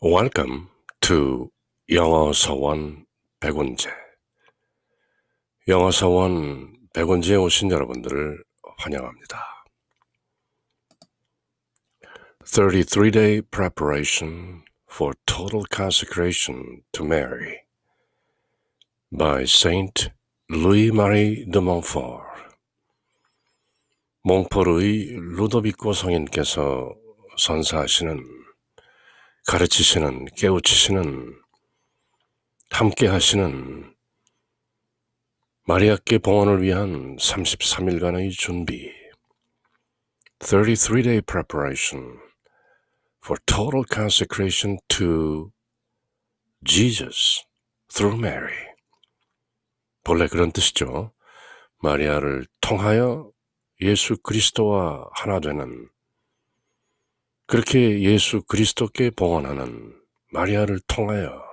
Welcome to 영어 서원 백운제. 영어 서원 백운제에 오신 여러분들을 환영합니다. 33-day preparation for total consecration to Mary by Saint Louis-Marie de Montfort. 몽포르의 루도비코 성인께서 선사하시는, 가르치시는, 깨우치시는, 함께 하시는 마리아께 봉헌을 위한 33일간의 준비. 33-day preparation for total consecration to Jesus through Mary. 본래 그런 뜻이죠. 마리아를 통하여 예수 그리스도와 하나 되는, 그렇게 예수 그리스도께 봉헌하는 마리아를 통하여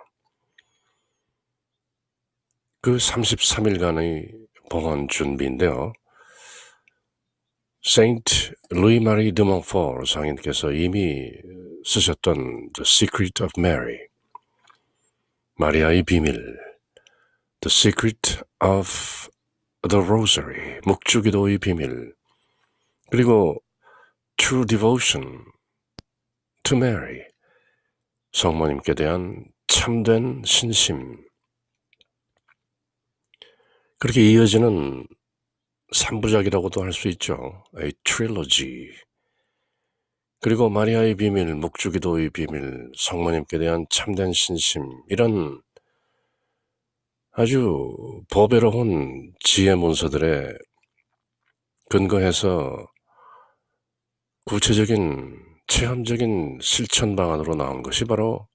그 33일간의 봉헌 준비인데요. Saint Louis-Marie de Montfort 성인께서 이미 쓰셨던 The Secret of Mary, 마리아의 비밀, The Secret of the Rosary, 묵주기도의 비밀, 그리고 True Devotion to Mary, 성모님께 대한 참된 신심, 그렇게 이어지는 3부작이라고도 할 수 있죠. A trilogy. 그리고 마리아의 비밀, 묵주기도의 비밀, 성모님께 대한 참된 신심, 이런 아주 보배로운 지혜 문서들에 근거해서 구체적인 체험적인 실천 방안으로 나온 것이 바로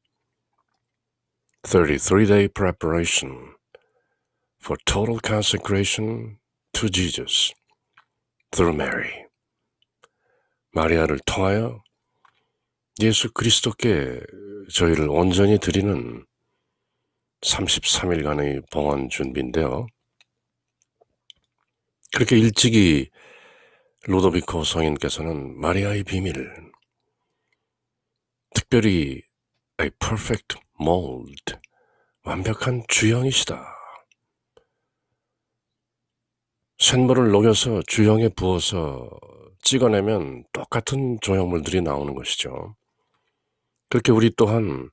33-day preparation for total consecration to Jesus through Mary. 마리아를 통하여 예수 그리스도께 저희를 온전히 드리는 33일간의 봉헌 준비인데요. 그렇게 일찍이 루도비코 성인께서는 마리아의 비밀, 특별히 a perfect mold, 완벽한 주형이시다. 쇳물을 녹여서 주형에 부어서 찍어내면 똑같은 조형물들이 나오는 것이죠. 그렇게 우리 또한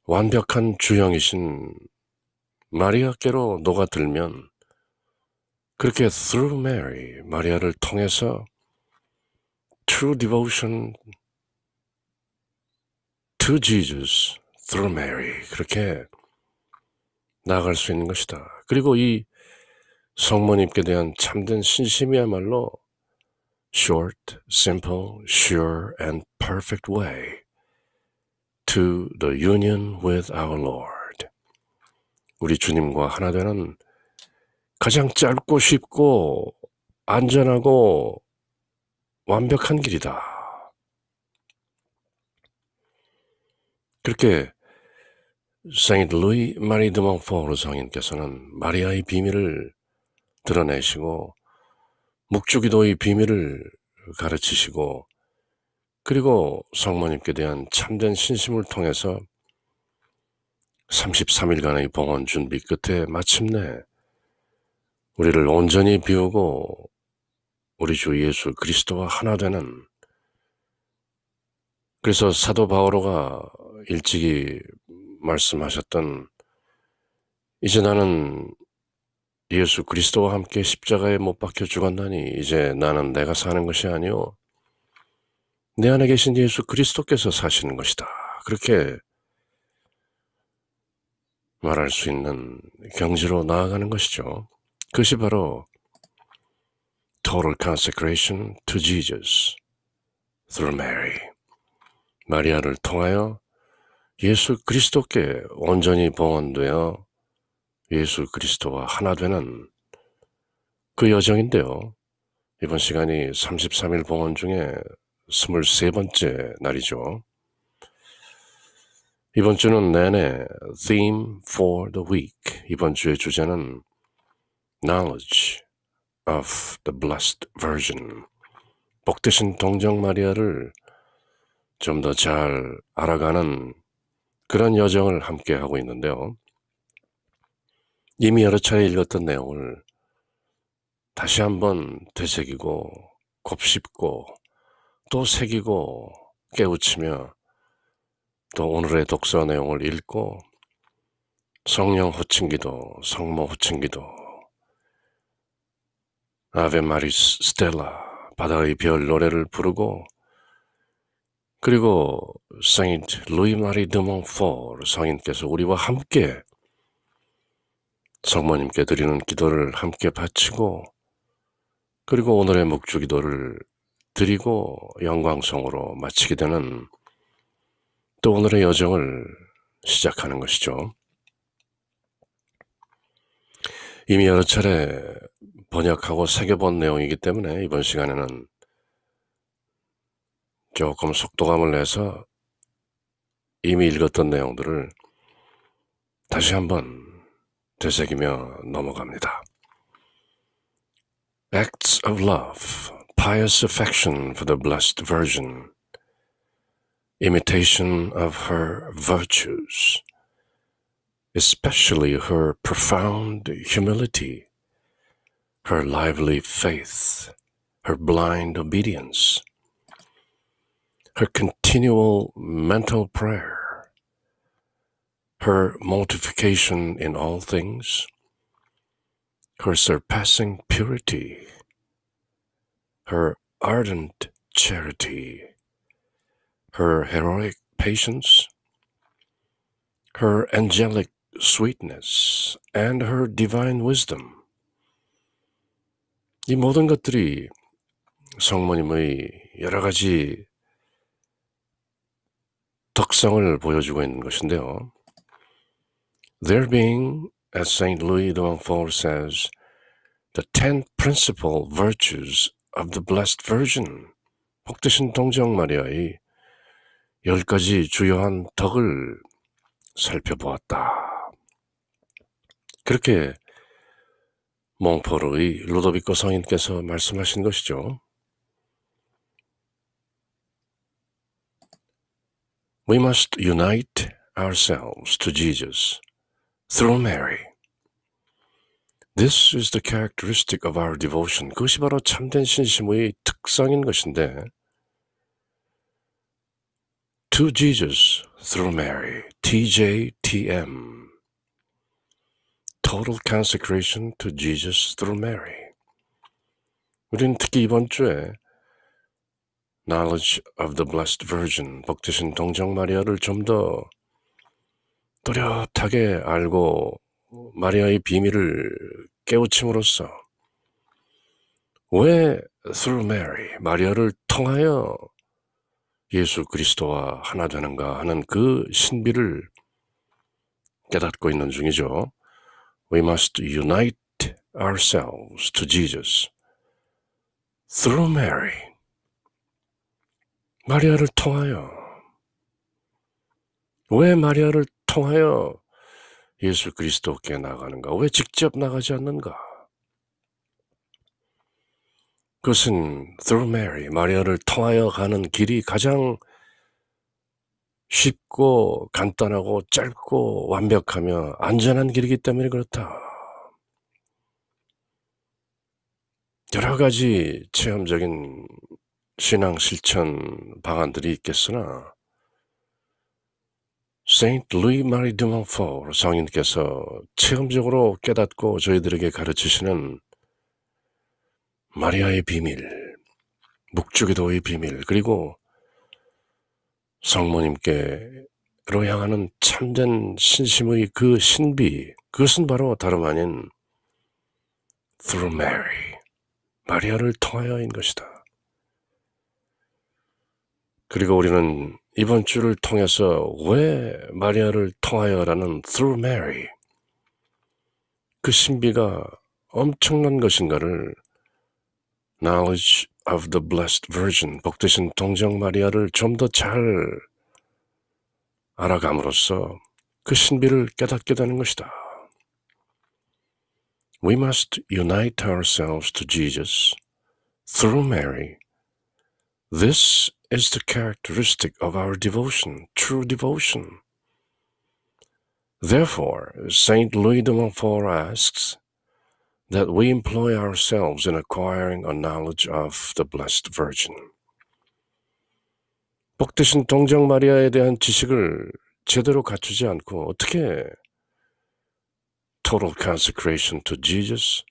완벽한 주형이신 마리아께로 녹아들면 그렇게 through Mary, 마리아를 통해서 true devotion to Jesus through Mary, 그렇게 나아갈 수 있는 것이다. 그리고 이 성모님께 대한 참된 신심이야말로 short, simple, sure, and perfect way to the union with our Lord. 우리 주님과 하나 되는 가장 짧고 쉽고 안전하고 완벽한 길이다. 그렇게 Saint Louis-Marie de Montfort 성인께서는 마리아의 비밀을 드러내시고 묵주기도의 비밀을 가르치시고 그리고 성모님께 대한 참된 신심을 통해서 33일간의 봉헌 준비 끝에 마침내 우리를 온전히 비우고 우리 주 예수 그리스도와 하나 되는, 그래서 사도 바오로가 일찍이 말씀하셨던 이제 나는 예수 그리스도와 함께 십자가에 못 박혀 죽었나니 이제 나는 내가 사는 것이 아니오 내 안에 계신 예수 그리스도께서 사시는 것이다. 그렇게 말할 수 있는 경지로 나아가는 것이죠. 그것이 바로 Total Consecration to Jesus through Mary. 마리아를 통하여 예수 그리스도께 온전히 봉헌되어 예수 그리스도와 하나 되는 그 여정인데요. 이번 시간이 33일 봉헌 중에 23번째 날이죠. 이번 주는 내내 Theme for the Week. 이번 주의 주제는 Knowledge of the Blessed Virgin. 복되신 동정 마리아를 좀 더 잘 알아가는 그런 여정을 함께 하고 있는데요. 이미 여러 차례 읽었던 내용을 다시 한번 되새기고 곱씹고 또 새기고 깨우치며 또 오늘의 독서 내용을 읽고 성령 호칭기도, 성모 호칭기도, 아베 마리스 스텔라, 바다의 별 노래를 부르고 그리고 세인트 루이 마리 드 몽포르 성인께서 우리와 함께 성모님께 드리는 기도를 함께 바치고 그리고 오늘의 묵주기도를 드리고 영광성으로 마치게 되는 또 오늘의 여정을 시작하는 것이죠. 이미 여러 차례 번역하고 새겨본 내용이기 때문에 이번 시간에는 조금 속도감을 내서 이미 읽었던 내용들을 다시 한번 되새기며 넘어갑니다. Acts of love, pious affection for the Blessed Virgin, imitation of her virtues, especially her profound humility, her lively faith, her blind obedience, her continual mental prayer, her mortification in all things, her surpassing purity, her ardent charity, her heroic patience, her angelic sweetness, and her divine wisdom. 이 모든 것들이 성모님의 여러 가지 덕성을 보여주고 있는 것인데요. There being, as Saint Louis de Montfort says, the 10 principal virtues of the Blessed Virgin, 복되신 동정 마리아의 10가지 주요한 덕을 살펴보았다. 그렇게 몽포르의 루도비코 성인께서 말씀하신 것이죠. We must unite ourselves to Jesus through Mary. This is the characteristic of our devotion. 그것이 바로 참된 신심의 특성인 것인데 To Jesus through Mary, TJTM. Total consecration to Jesus through Mary. 우리는 특히 이번 주에 Knowledge of the Blessed Virgin, 복되신 동정 마리아를 좀 더 또렷하게 알고 마리아의 비밀을 깨우침으로써 왜 through Mary, 마리아를 통하여 예수 그리스도와 하나 되는가 하는 그 신비를 깨닫고 있는 중이죠. We must unite ourselves to Jesus through Mary. 마리아를 통하여. 왜 마리아를 통하여 예수 그리스도께 나가는가? 왜 직접 나가지 않는가? 그것은 through Mary, 마리아를 통하여 가는 길이 가장 쉽고 간단하고 짧고 완벽하며 안전한 길이기 때문에 그렇다. 여러 가지 체험적인 신앙 실천 방안들이 있겠으나 Saint Louis Marie de Montfort 성인께서 체험적으로 깨닫고 저희들에게 가르치시는 마리아의 비밀, 묵주기도의 비밀, 그리고 성모님께로 향하는 참된 신심의 그 신비, 그것은 바로 다름 아닌 through Mary, 마리아를 통하여인 것이다. 그리고 우리는 이번 주를 통해서 왜 마리아를 통하여라는 through Mary, 그 신비가 엄청난 것인가를 Knowledge of the Blessed Virgin, 복되신 동정 마리아를 좀 더 잘 알아감으로써 그 신비를 깨닫게 되는 것이다. We must unite ourselves to Jesus through Mary. This is the characteristic of our devotion, true devotion. Therefore, Saint Louis de Montfort asks that we employ ourselves in acquiring a knowledge of the Blessed Virgin. 복되신 동정 마리아에 대한 지식을 제대로 갖추지 않고 어떻게 total consecration to Jesus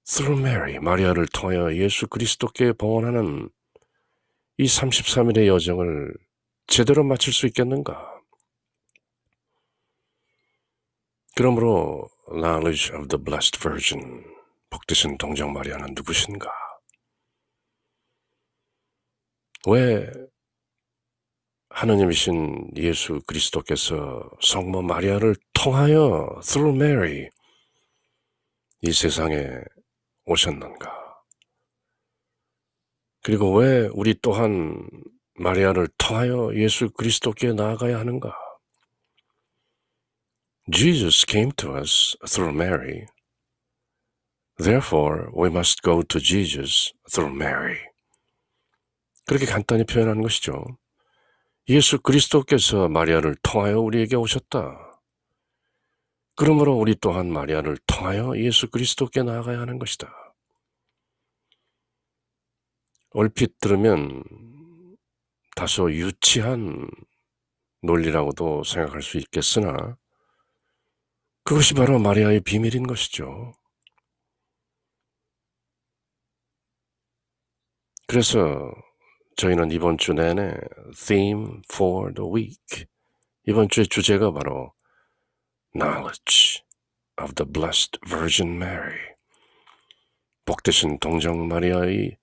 through Mary, 마리아를 통하여 예수 그리스도께 봉헌하는 이 33일의 여정을 제대로 마칠 수 있겠는가? 그러므로 knowledge of the Blessed Virgin, 복되신 동정 마리아는 누구신가? 왜 하느님이신 예수 그리스도께서 성모 마리아를 통하여 through Mary 이 세상에 오셨는가? 그리고 왜 우리 또한 마리아를 통하여 예수 그리스도께 나아가야 하는가? Jesus came to us through Mary. Therefore, we must go to Jesus through Mary. 그렇게 간단히 표현하는 것이죠. 예수 그리스도께서 마리아를 통하여 우리에게 오셨다. 그러므로 우리 또한 마리아를 통하여 예수 그리스도께 나아가야 하는 것이다. 얼핏 들으면 다소 유치한 논리라고도 생각할 수 있겠으나 그것이 바로 마리아의 비밀인 것이죠. 그래서 저희는 이번 주 내내 Theme for the Week, 이번 주의 주제가 바로 Knowledge of the Blessed Virgin Mary, 복되신 동정 마리아의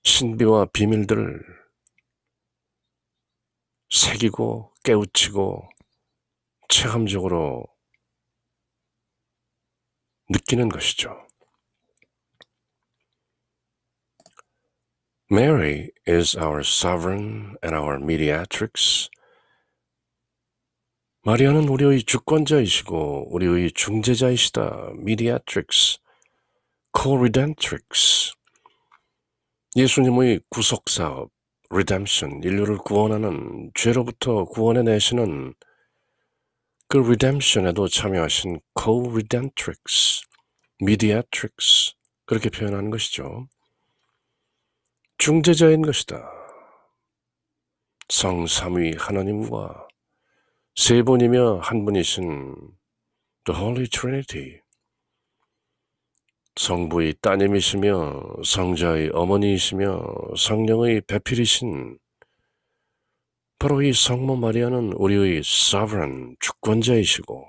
신비와 비밀들을 새기고 깨우치고 체험적으로 느끼는 것이죠. Mary is our sovereign and our mediatrix. 마리아는 우리의 주권자이시고 우리의 중재자이시다. mediatrix, co-redemptrix. 예수님의 구속사업, redemption, 인류를 구원하는, 죄로부터 구원해내시는 그 redemption에도 참여하신 co-redemptrix, mediatrix, 그렇게 표현하는 것이죠. 중재자인 것이다. 성삼위 하나님과 세 분이며 한 분이신 The Holy Trinity, 성부의 따님이시며 성자의 어머니이시며 성령의 배필이신 바로 이 성모 마리아는 우리의 sovereign, 주권자이시고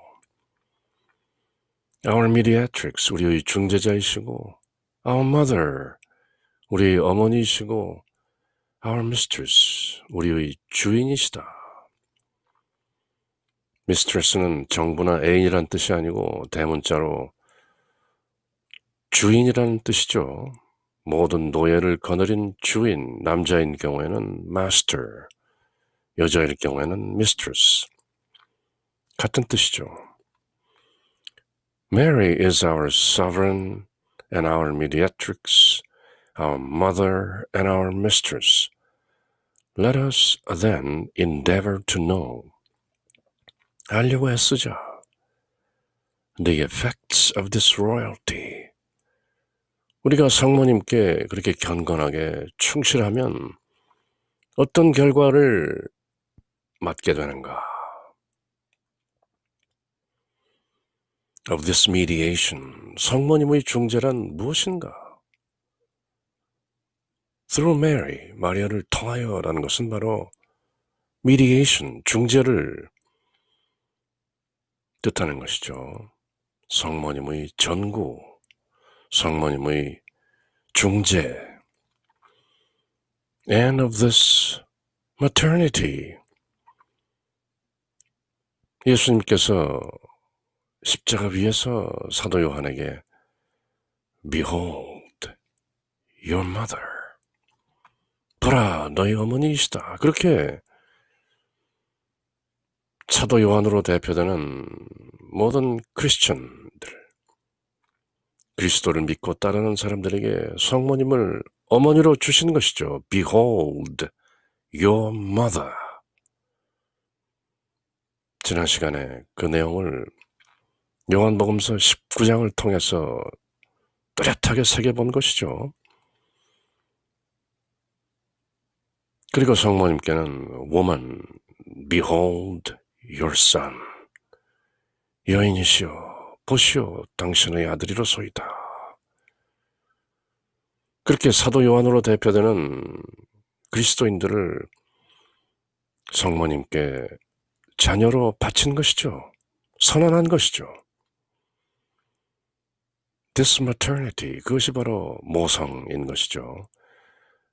our mediatrix, 우리의 중재자이시고 our mother, 우리의 어머니이시고 our mistress, 우리의 주인이시다. mistress는 정부나 애인이란 뜻이 아니고 대문자로 주인이라는 뜻이죠. 모든 노예를 거느린 주인, 남자인 경우에는 master, 여자일 경우에는 mistress, 같은 뜻이죠. Mary is our sovereign and our mediatrix, our mother and our mistress. Let us then endeavor to know, 알려고 애쓰자, the effects of this royalty. 우리가 성모님께 그렇게 경건하게 충실하면 어떤 결과를 맞게 되는가? Of this mediation, 성모님의 중재란 무엇인가? Through Mary, 마리아를 통하여라는 것은 바로 mediation, 중재를 뜻하는 것이죠. 성모님의 전구, 성모님의 중재, and of this maternity. 예수님께서 십자가 위에서 사도 요한에게 Behold, your mother. 보라, 너희 어머니이시다. 그렇게 사도 요한으로 대표되는 모든 크리스천들, 그리스도를 믿고 따르는 사람들에게 성모님을 어머니로 주신 것이죠. Behold, your mother. 지난 시간에 그 내용을 요한복음서 19장을 통해서 뚜렷하게 새겨본 것이죠. 그리고 성모님께는 Woman, behold your son. 여인이시여, 보시오, 당신의 아들이로소이다. 그렇게 사도 요한으로 대표되는 그리스도인들을 성모님께 자녀로 바친 것이죠. 선언한 것이죠. This maternity, 그것이 바로 모성인 것이죠.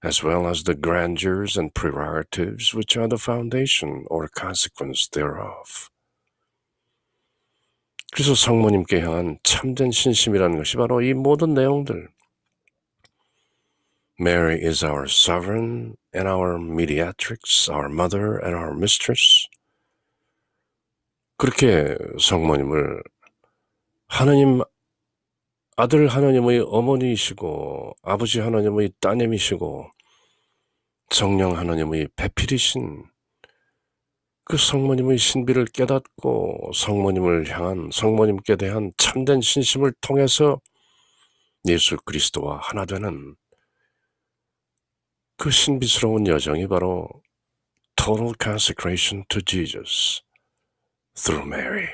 As well as the grandeurs and prerogatives which are the foundation or consequence thereof. 그래서 성모님께 향한 참된 신심이라는 것이 바로 이 모든 내용들. Mary is our sovereign and our mediatrix, our mother and our mistress. 그렇게 성모님을 하느님, 아들 하나님의 어머니이시고 아버지 하나님의 따님이시고 성령 하나님의 배필이신 그 성모님의 신비를 깨닫고 성모님을 향한 성모님께 대한 참된 신심을 통해서 예수 그리스도와 하나 되는 그 신비스러운 여정이 바로 Total Consecration to Jesus through Mary.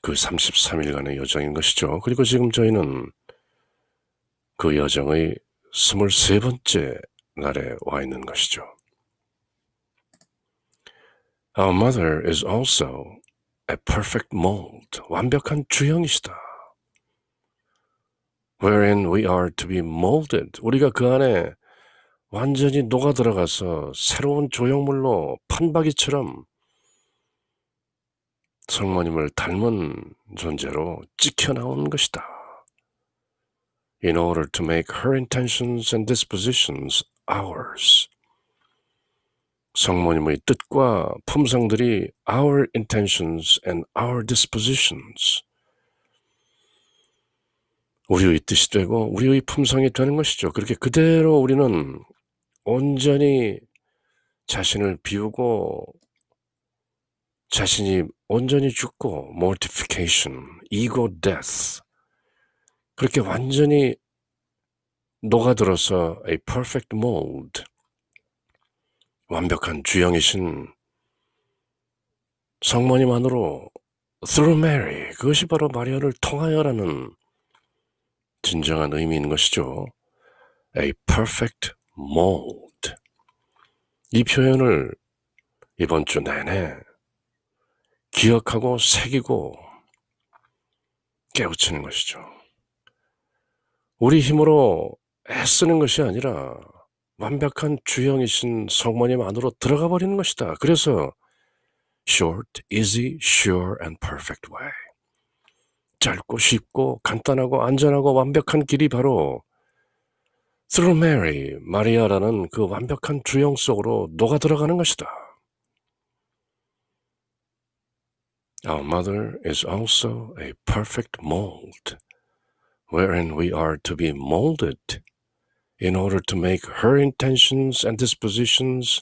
그 33일간의 여정인 것이죠. 그리고 지금 저희는 그 여정의 23번째 날에 와 있는 것이죠. Our mother is also a perfect mold, 완벽한 주형이시다. Wherein we are to be molded, 우리가 그 안에 완전히 녹아들어가서 새로운 조형물로 판박이처럼 성모님을 닮은 존재로 찍혀나온 것이다. In order to make her intentions and dispositions ours. 성모님의 뜻과 품성들이 our intentions and our dispositions. 우리의 뜻이 되고 우리의 품성이 되는 것이죠. 그렇게 그대로 우리는 온전히 자신을 비우고 자신이 온전히 죽고 mortification, ego death. 그렇게 완전히 녹아들어서 a perfect mold, 완벽한 주형이신 성모님 안으로 through Mary, 그것이 바로 마리아를 통하여라는 진정한 의미인 것이죠. A perfect mold. 이 표현을 이번 주 내내 기억하고 새기고 깨우치는 것이죠. 우리 힘으로 애쓰는 것이 아니라 완벽한 주형이신 성모님 안으로 들어가 버리는 것이다. 그래서 short, easy, sure and perfect way. 짧고 쉽고 간단하고 안전하고 완벽한 길이 바로 through Mary, 마리아라는 그 완벽한 주형 속으로 녹아 들어가는 것이다. Our mother is also a perfect mold, wherein we are to be molded in order to make her intentions and dispositions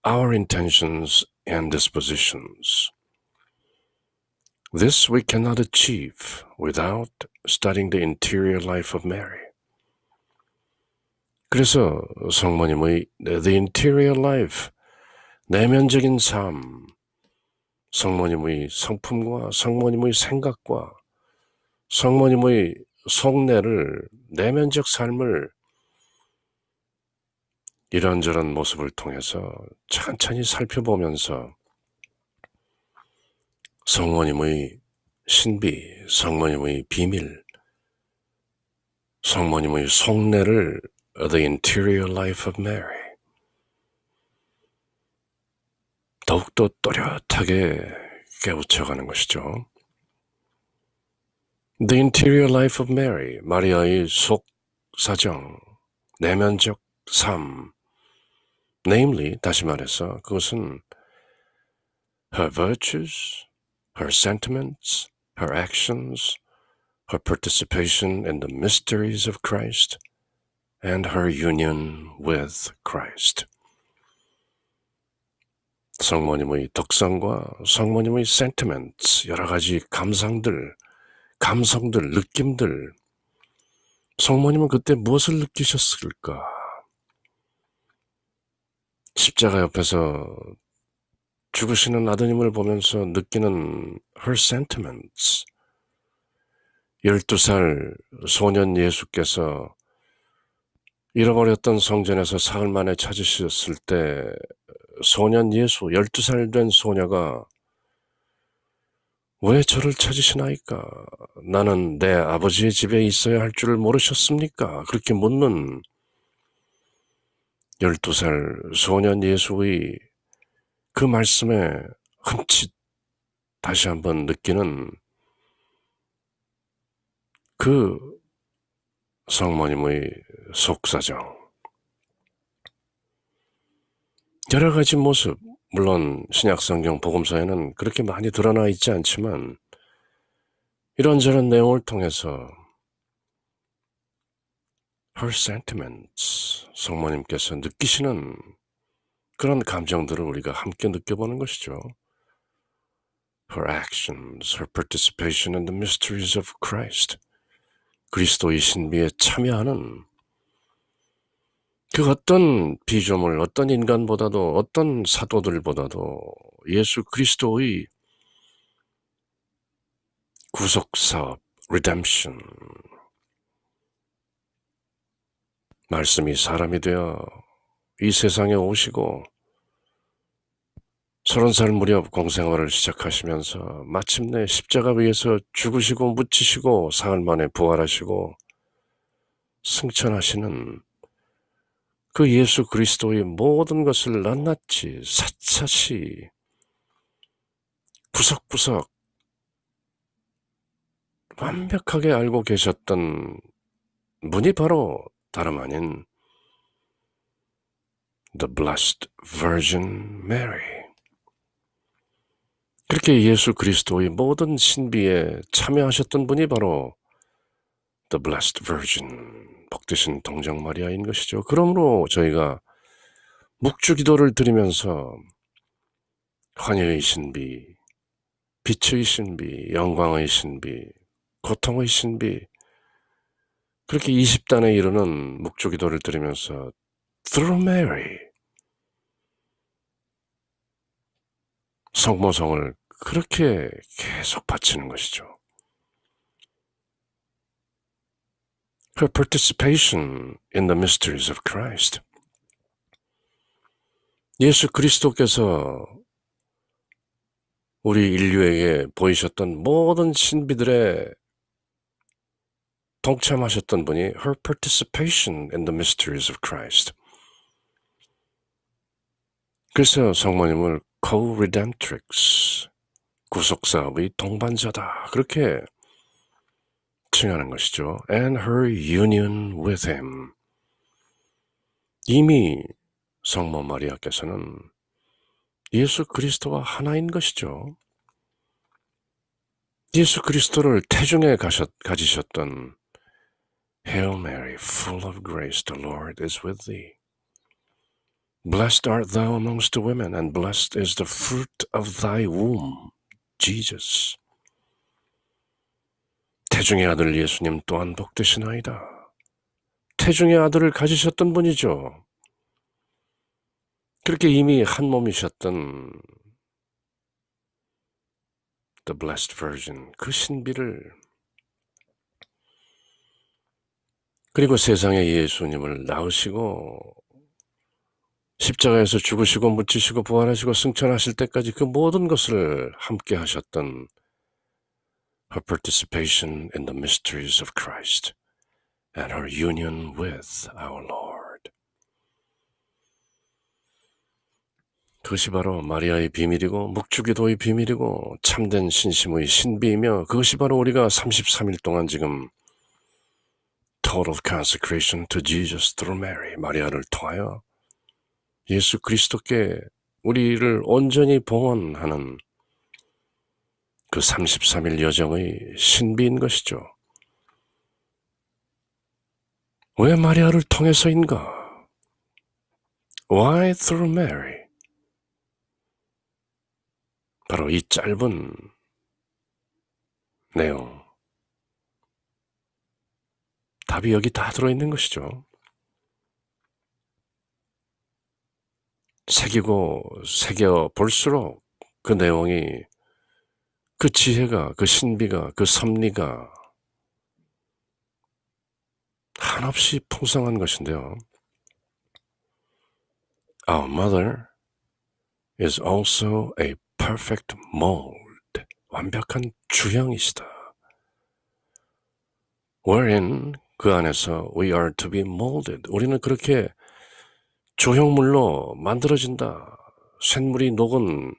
our intentions and dispositions. This we cannot achieve without studying the interior life of Mary. 그래서 성모님의 the interior life, 내면적인 삶, 성모님의 성품과 성모님의 생각과 성모님의 속내를, 내면적 삶을 이런저런 모습을 통해서 천천히 살펴보면서 성모님의 신비, 성모님의 비밀, 성모님의 속내를 The interior life of Mary 더욱더 또렷하게 깨우쳐가는 것이죠. The interior life of Mary, 마리아의 속 사정, 내면적 삶, namely, 다시 말해서 그것은 her virtues, her sentiments, her actions, her participation in the mysteries of Christ, and her union with Christ. 성모님의 덕상과 성모님의 sentiments, 여러 가지 감성들, 느낌들, 성모님은 그때 무엇을 느끼셨을까? 십자가 옆에서 죽으시는 아드님을 보면서 느끼는 her sentiments. 12살 소년 예수께서 잃어버렸던 성전에서 사흘 만에 찾으셨을 때 소년 예수, 12살 된 소녀가 왜 저를 찾으시나이까? 나는 내 아버지의 집에 있어야 할 줄을 모르셨습니까? 그렇게 묻는 12살 소년 예수의 그 말씀에 흠칫 다시 한번 느끼는 그 성모님의 속사정. 여러 가지 모습, 물론 신약성경 복음서에는 그렇게 많이 드러나 있지 않지만 이런저런 내용을 통해서 her sentiments, 성모님께서 느끼시는 그런 감정들을 우리가 함께 느껴보는 것이죠. Her actions, her participation in the mysteries of Christ. 그리스도의 신비에 참여하는 그 어떤 비조물, 어떤 인간보다도, 어떤 사도들보다도 예수 그리스도의 구속사업, redemption, 말씀이 사람이 되어 이 세상에 오시고 30살 무렵 공생활을 시작하시면서 마침내 십자가 위에서 죽으시고 묻히시고 사흘 만에 부활하시고 승천하시는 그 예수 그리스도의 모든 것을 낱낱이 샅샅이 구석구석 완벽하게 알고 계셨던 분이 바로 다름 아닌 The Blessed Virgin Mary. 그렇게 예수 그리스도의 모든 신비에 참여하셨던 분이 바로 The Blessed Virgin, 복되신 동정 마리아인 것이죠. 그러므로 저희가 묵주기도를 드리면서 환희의 신비, 빛의 신비, 영광의 신비, 고통의 신비, 그렇게 20단에 이르는 묵주기도를 드리면서 Through Mary, 성모성을 그렇게 계속 바치는 것이죠. Her participation in the mysteries of Christ. 예수 그리스도께서 우리 인류에게 보이셨던 모든 신비들의 동참하셨던 분이 Her participation in the mysteries of Christ. 그래서 성모님을 co-redemptrix, 구속사업의 동반자다, 그렇게 칭하는 것이죠. And her union with him. 이미 성모 마리아께서는 예수 그리스도와 하나인 것이죠. 예수 그리스도를 태중에 가지셨던 Hail Mary, full of grace, the Lord is with thee. Blessed art thou amongst the women, and blessed is the fruit of thy womb, Jesus. 태중의 아들 예수님 또한 복되시나이다. 태중의 아들을 가지셨던 분이죠. 그렇게 이미 한 몸이셨던 The Blessed Virgin, 그 신비를, 그리고 세상에 예수님을 낳으시고 십자가에서 죽으시고 묻히시고 부활하시고 승천하실 때까지 그 모든 것을 함께 하셨던 her participation in the mysteries of Christ and her union with our Lord. 그것이 바로 마리아의 비밀이고 묵주기도의 비밀이고 참된 신심의 신비이며, 그것이 바로 우리가 33일 동안 지금 Total Consecration to Jesus through Mary, 마리아를 통하여 예수 그리스도께 우리를 온전히 봉헌하는 그 33일 여정의 신비인 것이죠. 왜 마리아를 통해서인가? Why through Mary? 바로 이 짧은 내용, 답이 여기 다 들어있는 것이죠. 새겨 볼수록 그 내용이, 그 지혜가, 그 신비가, 그 섭리가 한없이 풍성한 것인데요. Our mother is also a perfect mold. 완벽한 주형이시다. Wherein, 그 안에서 we are to be molded. 우리는 그렇게 조형물로 만들어진다. 쇳물이 녹은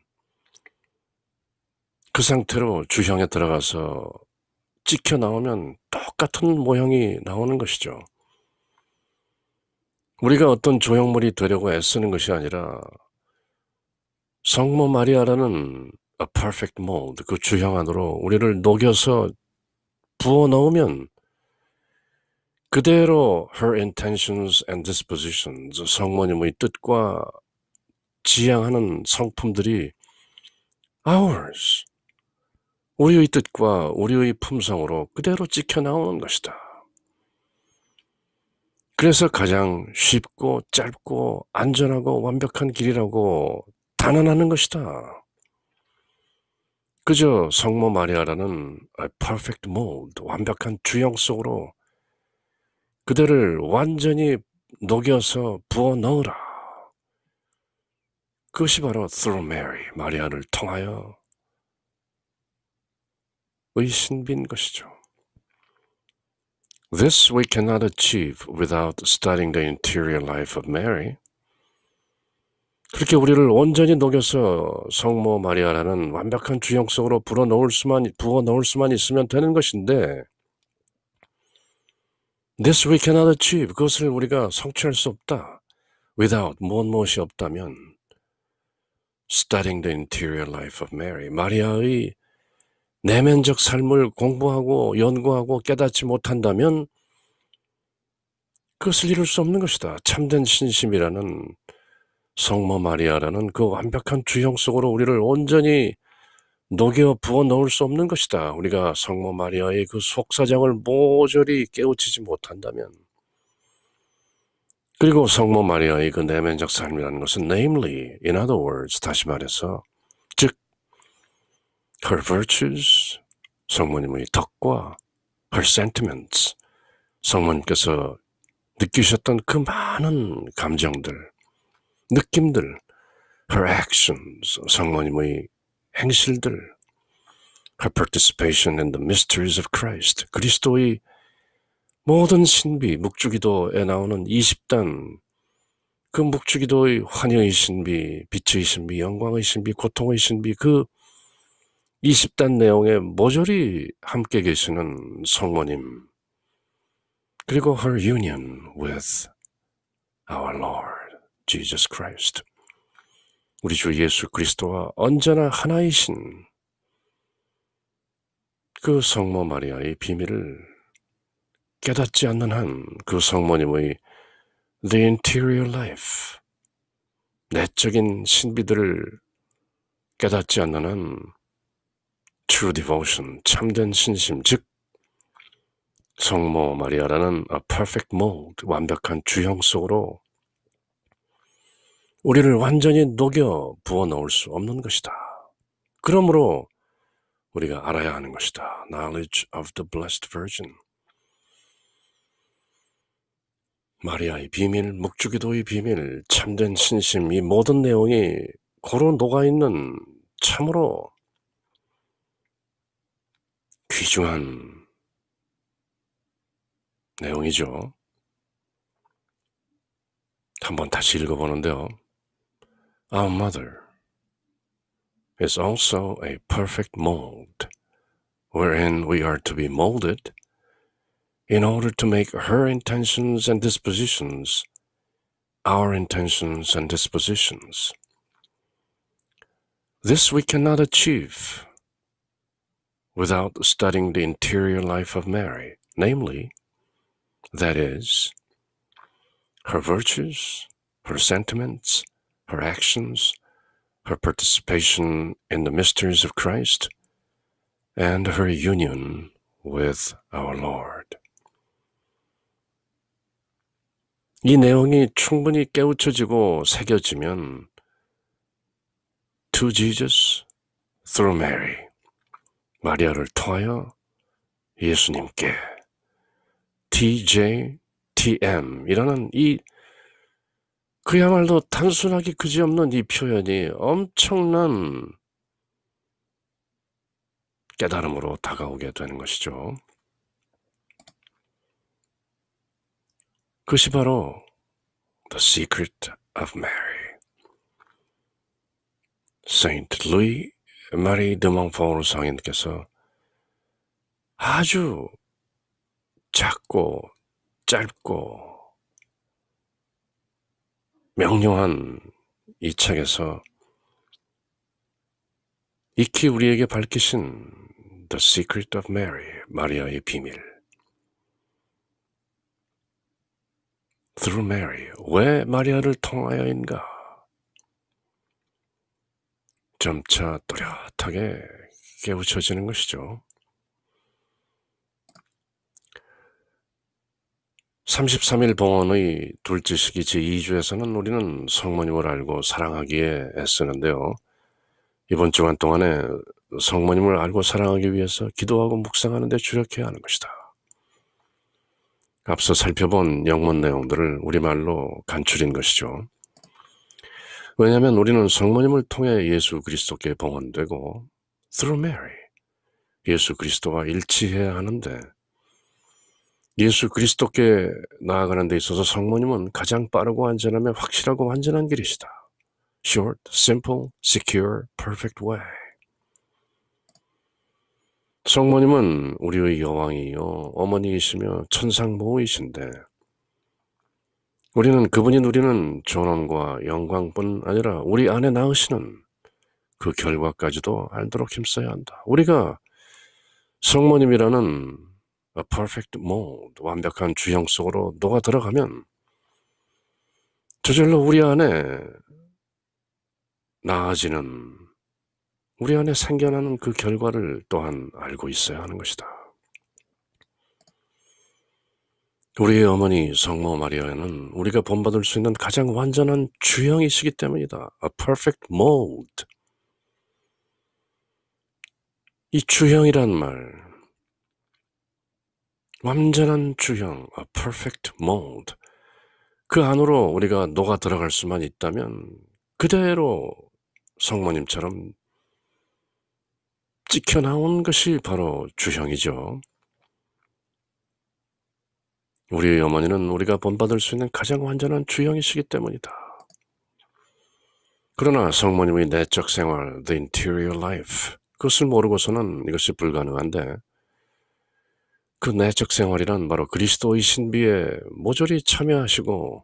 그 상태로 주형에 들어가서 찍혀 나오면 똑같은 모형이 나오는 것이죠. 우리가 어떤 조형물이 되려고 애쓰는 것이 아니라 성모 마리아라는 a perfect mold, 그 주형 안으로 우리를 녹여서 부어 넣으면 그대로 her intentions and dispositions, 성모님의 뜻과 지향하는 성품들이 ours, 우리의 뜻과 우리의 품성으로 그대로 찍혀 나오는 것이다. 그래서 가장 쉽고 짧고 안전하고 완벽한 길이라고 단언하는 것이다. 그저 성모 마리아라는 a perfect mold, 완벽한 주형 속으로 그대를 완전히 녹여서 부어 넣으라. 그것이 바로 through Mary, 마리아를 통하여 의 신비인 것이죠. This we cannot achieve without studying the interior life of Mary. 그렇게 우리를 온전히 녹여서 성모 마리아라는 완벽한 주형 속으로 부어 넣을 수만 있으면 되는 것인데, This we cannot achieve. 그것을 우리가 성취할 수 없다. Without, 무엇이 없다면 studying the interior life of Mary. 마리아의 내면적 삶을 공부하고 연구하고 깨닫지 못한다면 그것을 이룰 수 없는 것이다. 참된 신심이라는 성모 마리아라는 그 완벽한 주형 속으로 우리를 온전히 녹여 부어 넣을 수 없는 것이다. 우리가 성모 마리아의 그 속사정을 모조리 깨우치지 못한다면, 그리고 성모 마리아의 그 내면적 삶이라는 것은 namely, in other words, 다시 말해서, 즉 her virtues, 성모님의 덕과 her sentiments, 성모님께서 느끼셨던 그 많은 감정들, 느낌들, her actions, 성모님의 행실들, her participation in the mysteries of Christ, 그리스도의 모든 신비, 묵주기도에 나오는 20단, 그 묵주기도의 환희의 신비, 빛의 신비, 영광의 신비, 고통의 신비, 그 20단 내용에 모조리 함께 계시는 성모님, 그리고 her union with our Lord Jesus Christ, 우리 주 예수 그리스도와 언제나 하나이신 그 성모 마리아의 비밀을 깨닫지 않는 한 그 성모님의 the interior life, 내적인 신비들을 깨닫지 않는 한 true devotion, 참된 신심, 즉 성모 마리아라는 a perfect mold, 완벽한 주형 속으로 우리를 완전히 녹여 부어 넣을 수 없는 것이다. 그러므로 우리가 알아야 하는 것이다. Knowledge of the Blessed Virgin. 마리아의 비밀, 묵주기도의 비밀, 참된 신심, 이 모든 내용이 고루 녹아있는 참으로 귀중한 내용이죠. 한번 다시 읽어보는데요. Our mother is also a perfect mold, wherein we are to be molded in order to make her intentions and dispositions our intentions and dispositions. This we cannot achieve without studying the interior life of Mary, namely, that is, her virtues, her sentiments, her actions, her participation in the mysteries of Christ, and her union with our Lord. 이 내용이 충분히 깨우쳐지고 새겨지면 to Jesus through Mary, 마리아를 통하여 예수님께 TJTM이라는 이 그야말로 단순하기 그지없는 이 표현이 엄청난 깨달음으로 다가오게 되는 것이죠. 그것이 바로 The Secret of Mary. Saint Louis Marie de Montfort 성인께서 아주 작고 짧고 명료한 이 책에서 익히 우리에게 밝히신 The Secret of Mary, 마리아의 비밀. Through Mary, 왜 마리아를 통하여인가? 점차 또렷하게 깨우쳐지는 것이죠. 33일 봉헌의 둘째 시기 제2주에서는 우리는 성모님을 알고 사랑하기에 애쓰는데요. 이번 주간 동안에 성모님을 알고 사랑하기 위해서 기도하고 묵상하는 데 주력해야 하는 것이다. 앞서 살펴본 영문 내용들을 우리말로 간추린 것이죠. 왜냐하면 우리는 성모님을 통해 예수 그리스도께 봉헌되고 through Mary, 예수 그리스도와 일치해야 하는데 예수 그리스도께 나아가는 데 있어서 성모님은 가장 빠르고 안전하며 확실하고 완전한 길이시다. Short, simple, secure, perfect way. 성모님은 우리의 여왕이요 어머니이시며 천상모호이신데 우리는 그분이 누리는 존엄과 영광뿐 아니라 우리 안에 낳으시는 그 결과까지도 알도록 힘써야 한다. 우리가 성모님이라는 a perfect mold, 완벽한 주형 속으로 녹아 들어가면 저절로 우리 안에 나아지는, 우리 안에 생겨나는 그 결과를 또한 알고 있어야 하는 것이다. 우리의 어머니 성모 마리아는 우리가 본받을 수 있는 가장 완전한 주형이시기 때문이다. A perfect mold. 이 주형이란 말, 완전한 주형, a perfect mold. 그 안으로 우리가 녹아 들어갈 수만 있다면 그대로 성모님처럼 찍혀 나온 것이 바로 주형이죠. 우리의 어머니는 우리가 본받을 수 있는 가장 완전한 주형이시기 때문이다. 그러나 성모님의 내적 생활, the interior life, 그것을 모르고서는 이것이 불가능한데 그 내적 생활이란 바로 그리스도의 신비에 모조리 참여하시고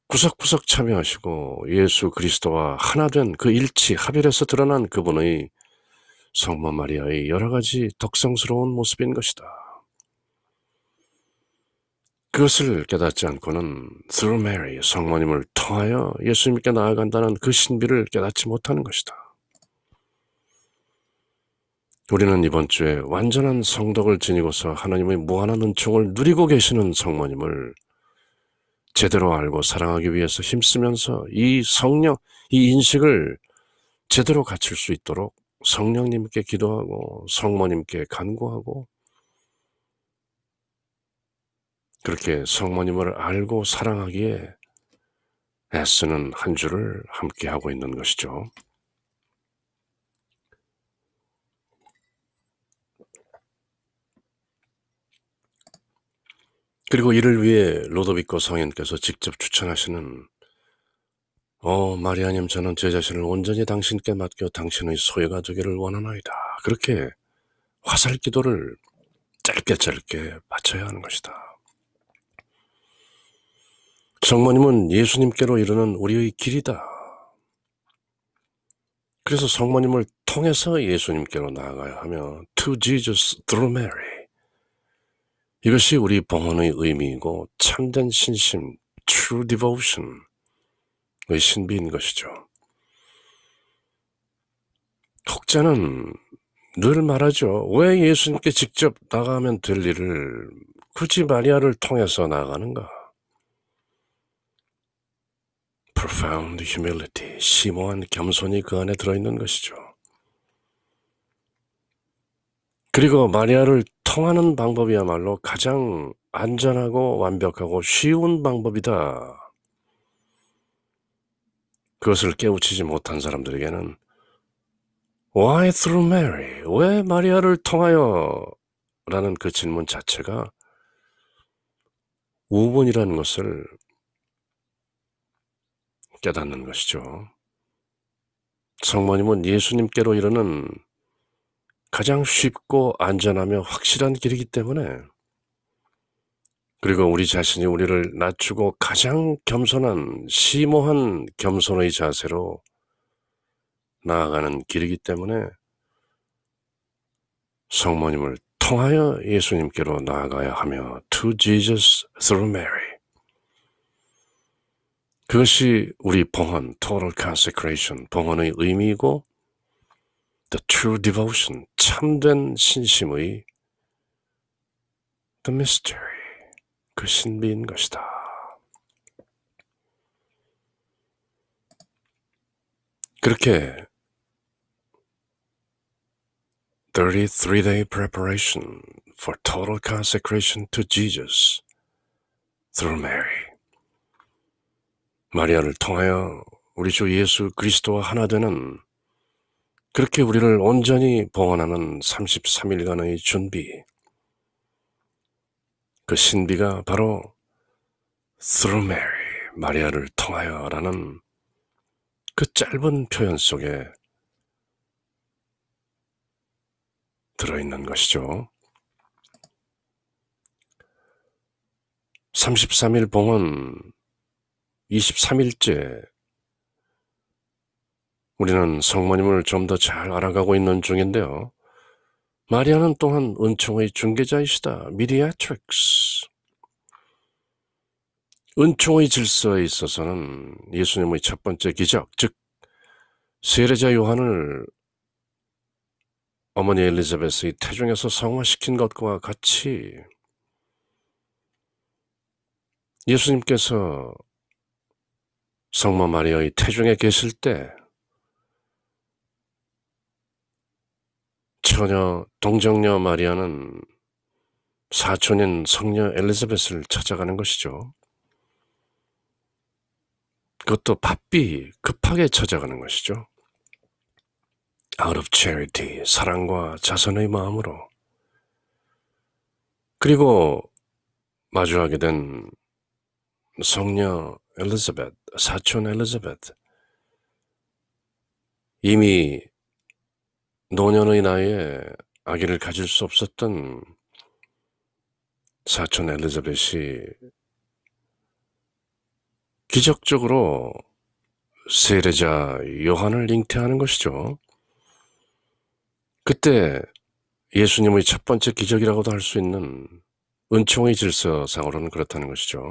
구석구석 참여하시고 예수 그리스도와 하나 된 그 일치, 합일에서 드러난 그분의 성모 마리아의 여러 가지 덕성스러운 모습인 것이다. 그것을 깨닫지 않고는 through Mary, 성모님을 통하여 예수님께 나아간다는 그 신비를 깨닫지 못하는 것이다. 우리는 이번 주에 완전한 성덕을 지니고서 하나님의 무한한 은총을 누리고 계시는 성모님을 제대로 알고 사랑하기 위해서 힘쓰면서 이 성령, 이 인식을 제대로 갖출 수 있도록 성령님께 기도하고 성모님께 간구하고 그렇게 성모님을 알고 사랑하기에 애쓰는 한 주를 함께 하고 있는 것이죠. 그리고 이를 위해 로도비코 성인께서 직접 추천하시는 마리아님, 저는 제 자신을 온전히 당신께 맡겨 당신의 소유가 되기를 원하나이다. 그렇게 화살 기도를 짧게 바쳐야 하는 것이다. 성모님은 예수님께로 이르는 우리의 길이다. 그래서 성모님을 통해서 예수님께로 나아가야 하며 to Jesus through Mary. 이것이 우리 봉헌의 의미이고 참된 신심, true devotion의 신비인 것이죠. 혹자는 늘 말하죠. 왜 예수님께 직접 나가면 될 일을 굳이 마리아를 통해서 나가는가? Profound humility, 심오한 겸손이 그 안에 들어있는 것이죠. 그리고 마리아를 통하는 방법이야말로 가장 안전하고 완벽하고 쉬운 방법이다. 그것을 깨우치지 못한 사람들에게는 Why through Mary? 왜 마리아를 통하여? 라는 그 질문 자체가 우문이라는 것을 깨닫는 것이죠. 성모님은 예수님께로 이르는 가장 쉽고 안전하며 확실한 길이기 때문에, 그리고 우리 자신이 우리를 낮추고 가장 겸손한 심오한 겸손의 자세로 나아가는 길이기 때문에 성모님을 통하여 예수님께로 나아가야 하며 To Jesus through Mary. 그것이 우리 봉헌, Total Consecration, 봉헌의 의미이고 The True Devotion, 참된 신심의 The Mystery, 그 신비인 것이다. 그렇게 33-day preparation for total consecration to Jesus through Mary. 마리아를 통하여 우리 주 예수 그리스도와 하나 되는, 그렇게 우리를 온전히 봉헌하는 33일간의 준비, 그 신비가 바로 through Mary, 마리아를 통하여라는 그 짧은 표현 속에 들어있는 것이죠. 33일 봉헌 23일째 우리는 성모님을 좀 더 잘 알아가고 있는 중인데요. 마리아는 또한 은총의 중개자이시다. Mediatrix. 은총의 질서에 있어서는 예수님의 첫 번째 기적, 즉 세례자 요한을 어머니 엘리자벳의 태중에서 성화시킨 것과 같이 예수님께서 성모 마리아의 태중에 계실 때 처녀 동정녀 마리아는 사촌인 성녀 엘리자벳을 찾아가는 것이죠. 그것도 바삐 급하게 찾아가는 것이죠. Out of charity, 사랑과 자선의 마음으로. 그리고 마주하게 된 성녀 엘리자벳, 사촌 엘리자벳, 이미 노년의 나이에 아기를 가질 수 없었던 사촌 엘리자벳이 기적적으로 세례자 요한을 잉태하는 것이죠. 그때 예수님의 첫 번째 기적이라고도 할 수 있는 은총의 질서상으로는 그렇다는 것이죠.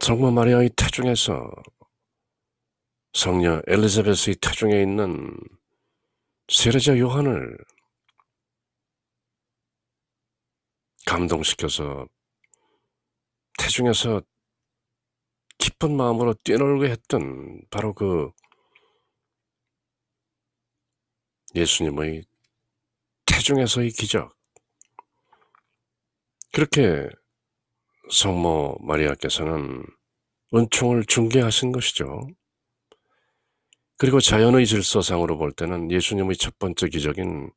성모 마리아의 태중에서 성녀 엘리자벳의 태중에 있는 세례자 요한을 감동시켜서 태중에서 기쁜 마음으로 뛰놀게 했던 바로 그 예수님의 태중에서의 기적. 그렇게 성모 마리아께서는 은총을 중개하신 것이죠. 그리고 자연의 질서상으로 볼 때는 예수님의 첫 번째 기적인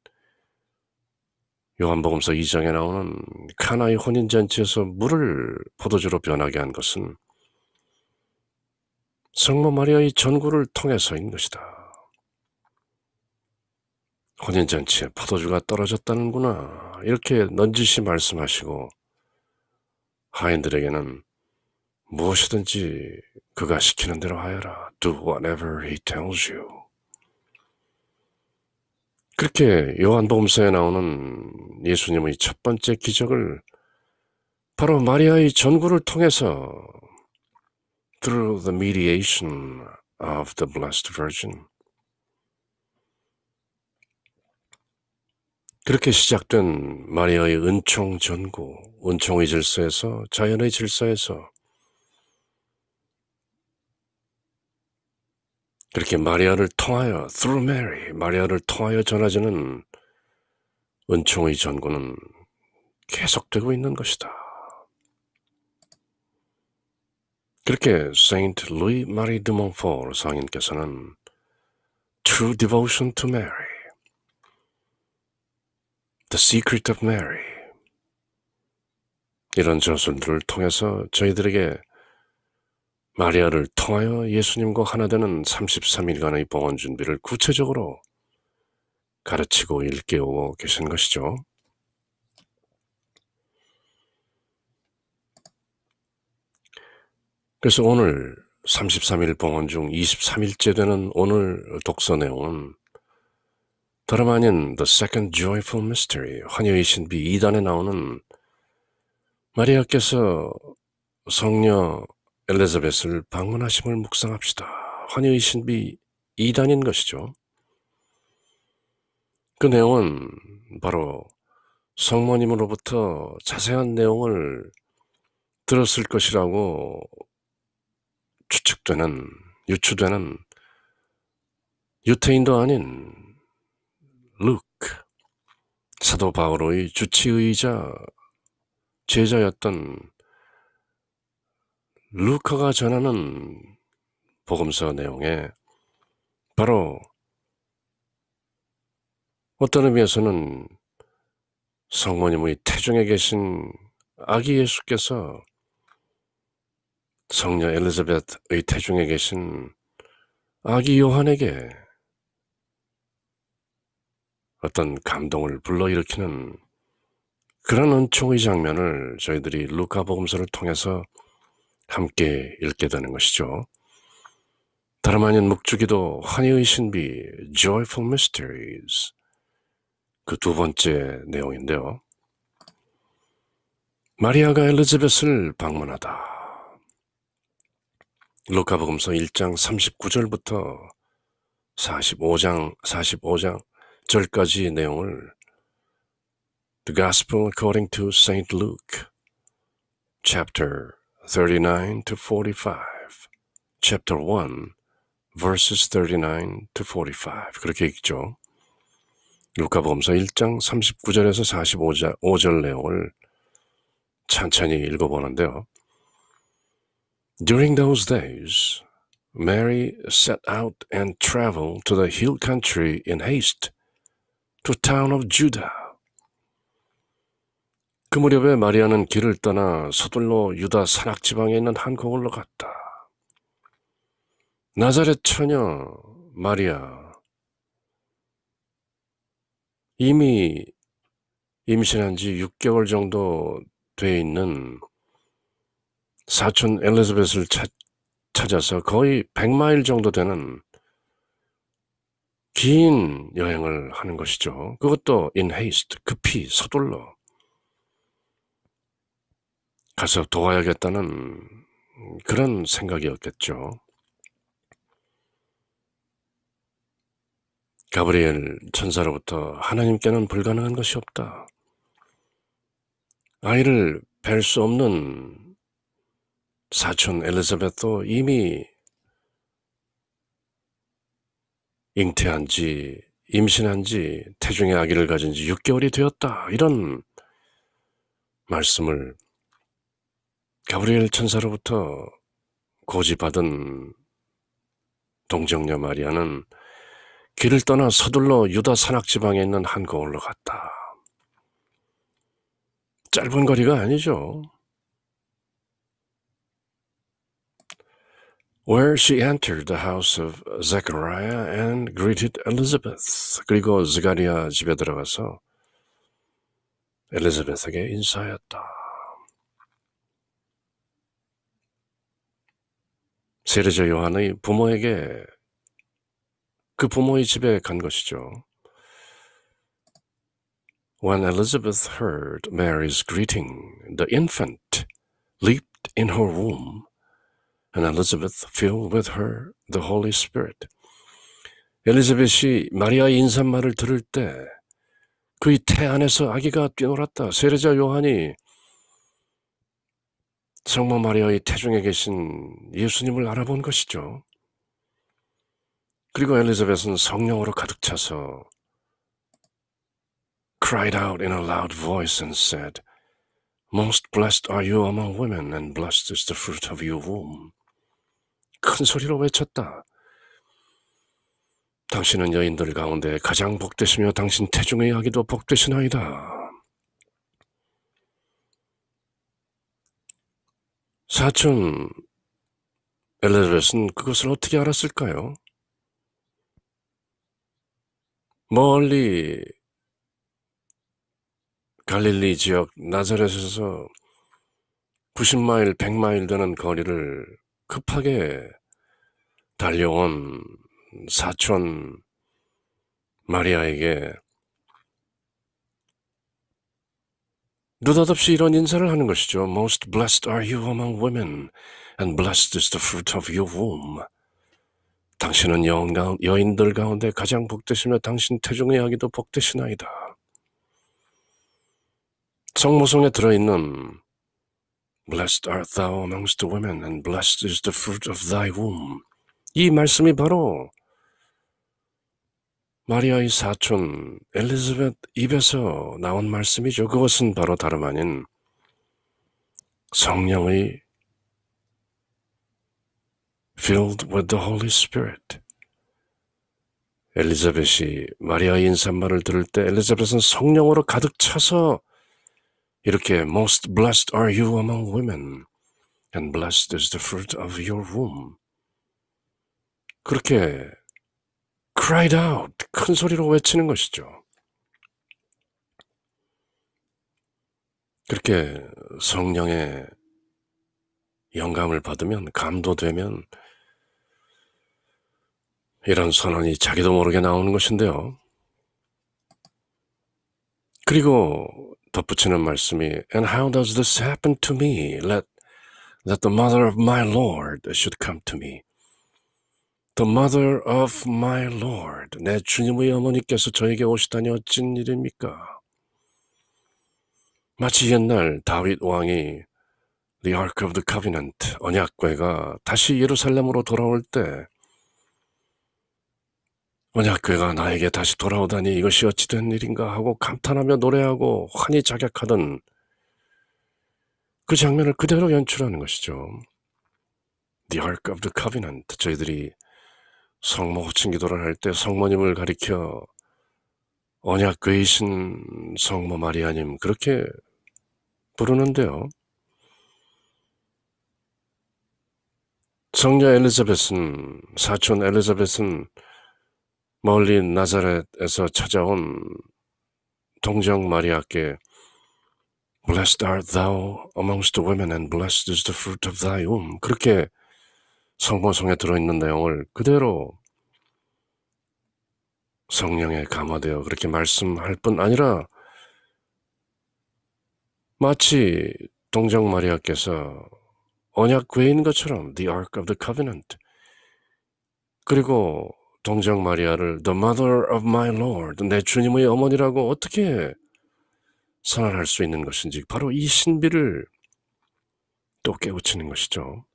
요한복음서 2장에 나오는 카나의 혼인잔치에서 물을 포도주로 변하게 한 것은 성모 마리아의 전구를 통해서인 것이다. 혼인잔치에 포도주가 떨어졌다는구나, 이렇게 넌지시 말씀하시고 하인들에게는 무엇이든지 그가 시키는 대로 하여라. Do whatever he tells you. 그렇게 요한복음서에 나오는 예수님의 첫 번째 기적을 바로 마리아의 전구를 통해서 through the mediation of the Blessed Virgin. 그렇게 시작된 마리아의 은총 전구, 은총의 질서에서, 자연의 질서에서 그렇게 마리아를 통하여, through Mary, 마리아를 통하여 전해지는 은총의 전구는 계속되고 있는 것이다. 그렇게 Saint Louis Marie de Montfort 성인께서는 True Devotion to Mary, The Secret of Mary, 이런 저술들을 통해서 저희들에게 마리아를 통하여 예수님과 하나 되는 33일간의 봉헌 준비를 구체적으로 가르치고 일깨우고 계신 것이죠. 그래서 오늘 33일 봉헌 중 23일째 되는 오늘 독서 내용은 다름 아닌 The Second Joyful Mystery, 환희의 신비 2단에 나오는 마리아께서 성녀 엘리자벳을 방문하심을 묵상합시다. 환희의 신비 2단인 것이죠. 그 내용은 바로 성모님으로부터 자세한 내용을 들었을 것이라고 추측되는, 유추되는 유태인도 아닌 루크, 사도 바울의 주치의자 제자였던 루카가 전하는 복음서 내용에 바로 어떤 의미에서는 성모님의 태중에 계신 아기 예수께서 성녀 엘리자벳의 태중에 계신 아기 요한에게 어떤 감동을 불러일으키는 그런 은총의 장면을 저희들이 루카 복음서를 통해서 함께 읽게 되는 것이죠. 다름 아닌 묵주기도 환희의 신비 Joyful Mysteries, 그 두 번째 내용인데요. 마리아가 엘리자벳을 방문하다. 루카복음서 1장 39절부터 45장 절까지 내용을 The Gospel according to St. Luke, chapter 39 to 45, chapter 1, verses 39 to 45 그렇게 읽죠. 루카복음서 1장 39절에서 45절 내용을 천천히 읽어보는데요. During those days, Mary set out and traveled to the hill country in haste to the town of Judah. 그 무렵에 마리아는 길을 떠나 서둘러 유다 산악지방에 있는 한 고을로 갔다. 나자렛 처녀 마리아, 이미 임신한 지 6개월 정도 돼 있는 사촌 엘리자벳을 찾아서 거의 100마일 정도 되는 긴 여행을 하는 것이죠. 그것도 in haste, 급히 서둘러 가서 도와야겠다는 그런 생각이었겠죠. 가브리엘 천사로부터 하나님께는 불가능한 것이 없다. 아이를 뵐 수 없는 사촌 엘리자벳도 이미 잉태한 지, 임신한 지, 태중에 아기를 가진 지 6개월이 되었다. 이런 말씀을 가브리엘 천사로부터 고지받은 동정녀 마리아는 길을 떠나 서둘러 유다 산악지방에 있는 한 고을로 갔다. 짧은 거리가 아니죠. Where she entered the house of Zechariah and greeted Elizabeth. 그리고 스가랴 집에 들어가서 엘리자벳에게 인사하였다. 세례자 요한의 부모에게, 그 부모의 집에 간 것이죠. When Elizabeth heard Mary's greeting, the infant leaped in her womb, and Elizabeth filled with her the Holy Spirit. 엘리자벳이 마리아의 인사말을 들을 때 그의 태 안에서 아기가 뛰놀았다. 세례자 요한이 성모 마리아의 태중에 계신 예수님을 알아본 것이죠. 그리고 엘리자벳은 성령으로 가득 차서 cried out in a loud voice and said, Most blessed are you among women, and blessed is the fruit of your womb. 큰 소리로 외쳤다. 당신은 여인들 가운데 가장 복되시며 당신 태중의 아기도 복되시나이다. 사촌 엘리자벳은 그것을 어떻게 알았을까요? 멀리 갈릴리 지역 나자렛에서 90마일, 100마일 되는 거리를 급하게 달려온 사촌 마리아에게 느닷없이 이런 인사를 하는 것이죠. Most blessed are you among women, and blessed is the fruit of your womb. 당신은 여인들 가운데 가장 복되시며 당신 태중의 아기도 복되시나이다. 성모성에 들어있는 Blessed art thou amongst the women, and blessed is the fruit of thy womb. 이 말씀이 바로 마리아의 사촌 엘리자벳 입에서 나온 말씀이죠. 그것은 바로 다름 아닌 성령의 filled with the Holy Spirit. 엘리자벳이 마리아의 인사말을 들을 때 엘리자벳은 성령으로 가득 차서 이렇게 Most blessed are you among women, and blessed is the fruit of your womb. 그렇게 cried out, 큰 소리로 외치는 것이죠. 그렇게 성령의 영감을 받으면, 감도되면 이런 선언이 자기도 모르게 나오는 것인데요. 그리고 덧붙이는 말씀이 And how does this happen to me? That the mother of my Lord should come to me. The mother of my Lord. 내 주님의 어머니께서 저에게 오시다니 어찐 일입니까? 마치 옛날 다윗 왕이 The Ark of the Covenant, 언약궤가 다시 예루살렘으로 돌아올 때 언약궤가 나에게 다시 돌아오다니 이것이 어찌 된 일인가 하고 감탄하며 노래하고 환히 작약하던 그 장면을 그대로 연출하는 것이죠. The Ark of the Covenant. 저희들이 성모 호칭 기도를 할 때 성모님을 가리켜 언약궤이신 성모 마리아님 그렇게 부르는데요. 성녀 엘리자벳은, 사촌 엘리자벳은 멀리 나자렛에서 찾아온 동정 마리아께 Blessed art thou amongst the women, and blessed is the fruit of thy womb. 그렇게 성모성에 들어있는 내용을 그대로 성령에 감화되어 그렇게 말씀할 뿐 아니라 마치 동정 마리아께서 언약궤인 것처럼 The Ark of the Covenant, 그리고 동정 마리아를 The Mother of my Lord, 내 주님의 어머니라고 어떻게 선언할 수 있는 것인지 바로 이 신비를 또 깨우치는 것이죠.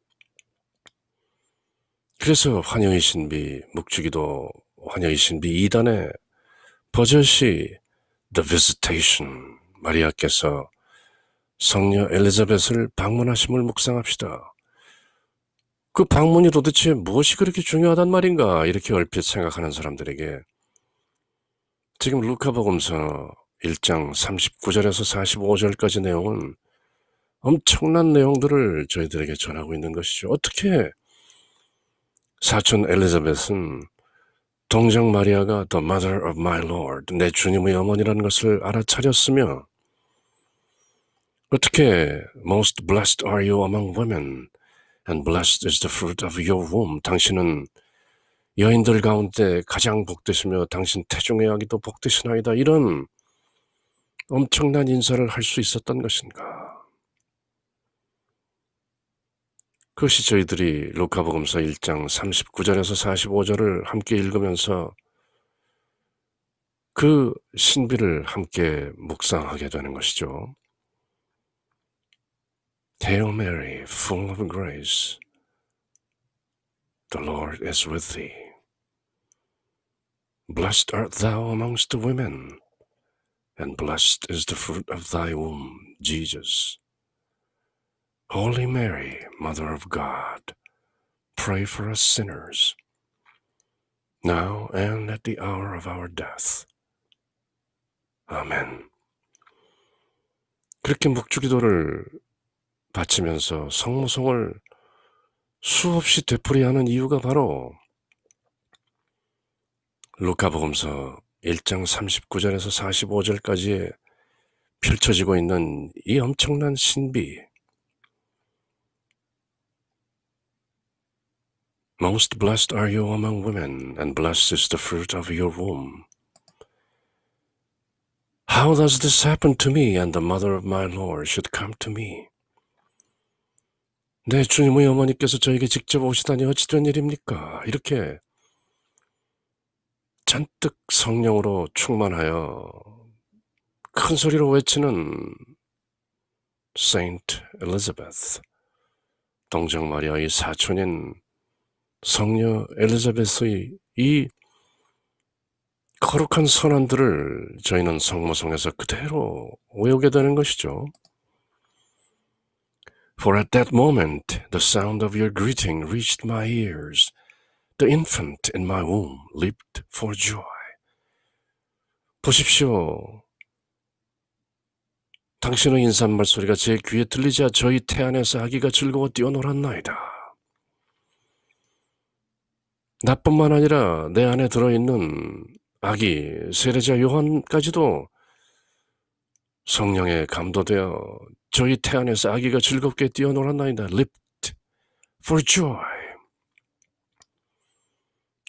그래서 환영의 신비, 묵주기도 환영의 신비 2단의 버젓이 The Visitation, 마리아께서 성녀 엘리자벳을 방문하심을 묵상합시다. 그 방문이 도대체 무엇이 그렇게 중요하단 말인가 이렇게 얼핏 생각하는 사람들에게 지금 루카복음서 1장 39절에서 45절까지 내용은 엄청난 내용들을 저희들에게 전하고 있는 것이죠. 어떻게 사촌 엘리자벳은 동정 마리아가 The Mother of my Lord, 내 주님의 어머니라는 것을 알아차렸으며 어떻게 Most blessed are you among women, and blessed is the fruit of your womb. 당신은 여인들 가운데 가장 복되시며 당신 태중의 아기도 복되시나이다. 이런 엄청난 인사를 할 수 있었던 것인가. 그것이 저희들이 루카복음서 1장 39절에서 45절을 함께 읽으면서 그 신비를 함께 묵상하게 되는 것이죠. Hail Mary, full of grace, the Lord is with thee. Blessed art thou amongst the women, and blessed is the fruit of thy womb, Jesus. Holy Mary, Mother of God, pray for us sinners, now and at the hour of our death. 아멘. 그렇게 묵주기도를 바치면서 성모성을 수없이 되풀이하는 이유가 바로 루카복음서 1장 39절에서 45절까지에 펼쳐지고 있는 이 엄청난 신비, Most blessed are you among women, and blessed is the fruit of your womb. How does this happen to me, and the mother of my Lord should come to me? 내 주님의 어머니께서 저에게 직접 오시다니 어찌 된 일입니까? 이렇게 잔뜩 성령으로 충만하여 큰 소리로 외치는 Saint Elizabeth, 동정 마리아의 사촌인 성녀 엘리자베스의 이 거룩한 선언들을 저희는 성모성에서 그대로 외우게 되는 것이죠. For at that moment the sound of your greeting reached my ears. The infant in my womb leaped for joy. 보십시오. 당신의 인사말 소리가 제 귀에 들리자 저희 태 안에서 아기가 즐거워 뛰어놀았나이다. 나뿐만 아니라 내 안에 들어있는 아기 세례자 요한까지도 성령에 감도되어 저희 태 안에서 아기가 즐겁게 뛰어놀았나이다. Leaped for joy.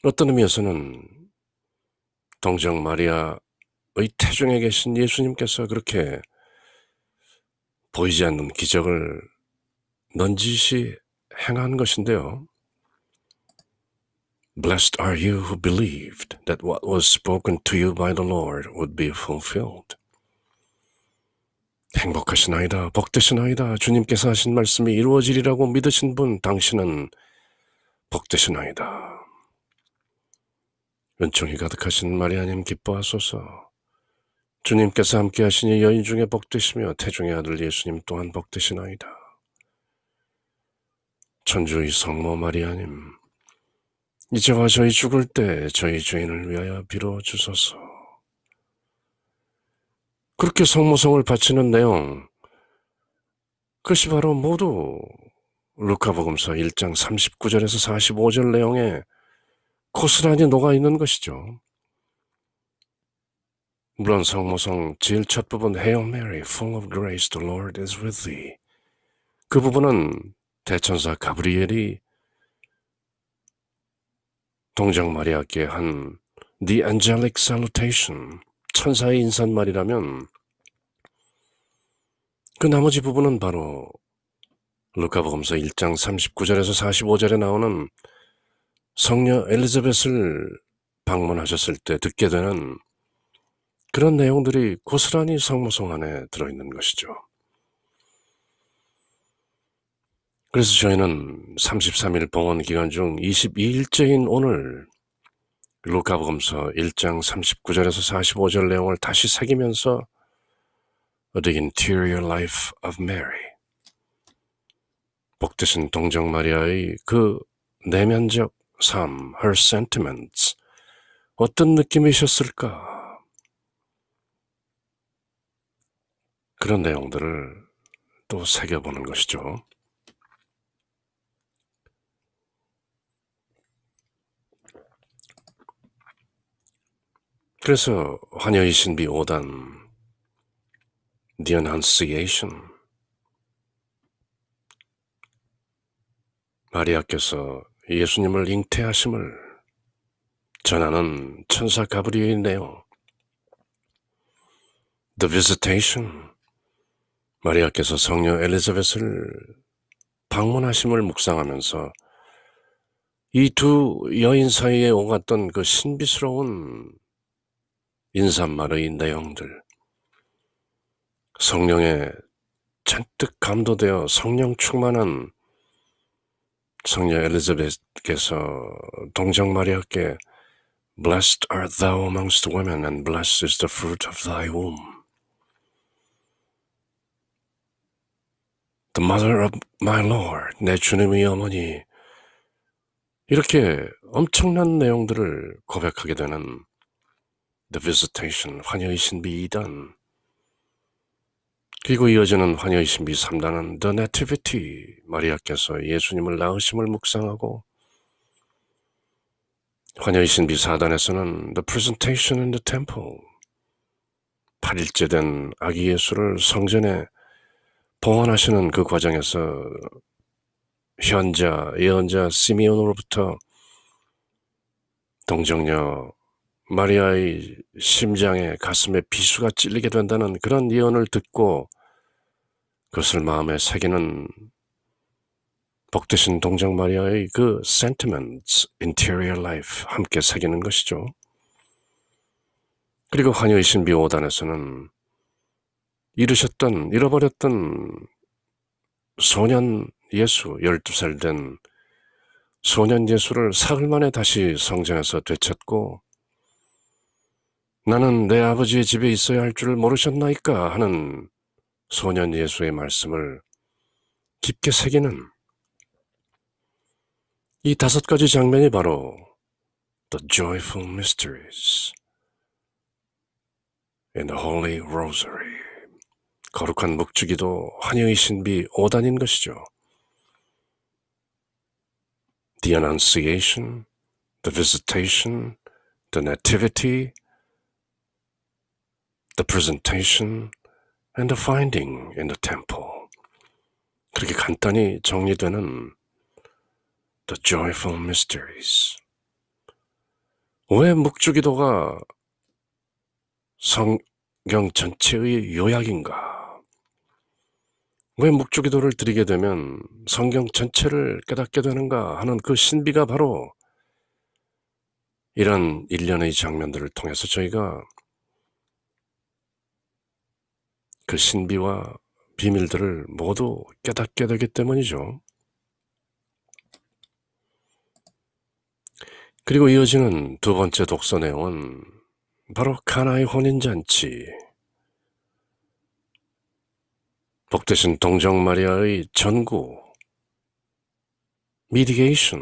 어떤 의미에서는 동정 마리아의 태중에 계신 예수님께서 그렇게 보이지 않는 기적을 넌지시 행한 것인데요. Blessed are you who believed that what was spoken to you by the Lord would be fulfilled. 행복하시나이다, 복되시나이다. 주님께서 하신 말씀이 이루어지리라고 믿으신 분, 당신은 복되시나이다. 은총이 가득하신 마리아님 기뻐하소서. 주님께서 함께 하시니 여인 중에 복되시며 태중의 아들 예수님 또한 복되시나이다. 천주의 성모 마리아님, 이제와 저희 죽을 때 저희 죄인을 위하여 빌어주소서. 그렇게 성모성을 바치는 내용, 그것이 바로 모두 루카복음서 1장 39절에서 45절 내용에 고스란히 녹아있는 것이죠. 물론 성모성 제일 첫 부분 Hail Mary, full of grace, the Lord is with thee. 그 부분은 대천사 가브리엘이 동정 마리아께 한 The Angelic Salutation, 천사의 인사말이라면 그 나머지 부분은 바로 루카복음서 1장 39절에서 45절에 나오는 성녀 엘리자벳을 방문하셨을 때 듣게 되는 그런 내용들이 고스란히 성모성 안에 들어있는 것이죠. 그래서 저희는 33일 봉헌 기간 중 22일째인 오늘 루카복음서 1장 39절에서 45절 내용을 다시 새기면서 The Interior Life of Mary, 복되신 동정 마리아의 그 내면적 삶, Her Sentiments, 어떤 느낌이셨을까? 그런 내용들을 또 새겨보는 것이죠. 그래서 환희의 신비 5단 The Annunciation, 마리아께서 예수님을 잉태하심을 전하는 천사 가브리엘의 내용, The Visitation, 마리아께서 성녀 엘리자벳을 방문하심을 묵상하면서 이 두 여인 사이에 오갔던 그 신비스러운 인사말의 내용들, 성령에 잔뜩 감도되어 성령 충만한 성녀 엘리자벳께서 동정 마리아께 Blessed art thou amongst women and blessed is the fruit of thy womb. The mother of my Lord, 내 주님의 어머니. 이렇게 엄청난 내용들을 고백하게 되는 The Visitation, 환희의 신비 2단, 그리고 이어지는 환희의 신비 3단은 The Nativity, 마리아께서 예수님을 낳으심을 묵상하고, 환희의 신비 4단에서는 The Presentation in the Temple, 8일째 된 아기 예수를 성전에 봉헌하시는 그 과정에서 현자, 예언자 시메온으로부터 동정녀 마리아의 심장에 가슴에 비수가 찔리게 된다는 그런 예언을 듣고 그것을 마음에 새기는 복되신 동정 마리아의 그 sentiments, interior life 함께 새기는 것이죠. 그리고 환희의 신비 5단에서는 잃어버렸던 소년 예수, 12살 된 소년 예수를 사흘 만에 다시 성전에서 되찾고 나는 내 아버지의 집에 있어야 할 줄을 모르셨나이까 하는 소년 예수의 말씀을 깊게 새기는 이 5가지 장면이 바로 The Joyful Mysteries in the Holy Rosary, 거룩한 묵주기도 환희의 신비 5단인 것이죠. The Annunciation, The Visitation, The Nativity, The Presentation, and the Finding in the Temple. 그렇게 간단히 정리되는 The Joyful Mysteries. 왜 묵주기도가 성경 전체의 요약인가? 왜 묵주기도를 드리게 되면 성경 전체를 깨닫게 되는가 하는 그 신비가 바로 이런 일련의 장면들을 통해서 저희가 그 신비와 비밀들을 모두 깨닫게 되기 때문이죠. 그리고 이어지는 두 번째 독서 내용은 바로 가나의 혼인잔치, 복되신 동정 마리아의 전구, 미디게이션,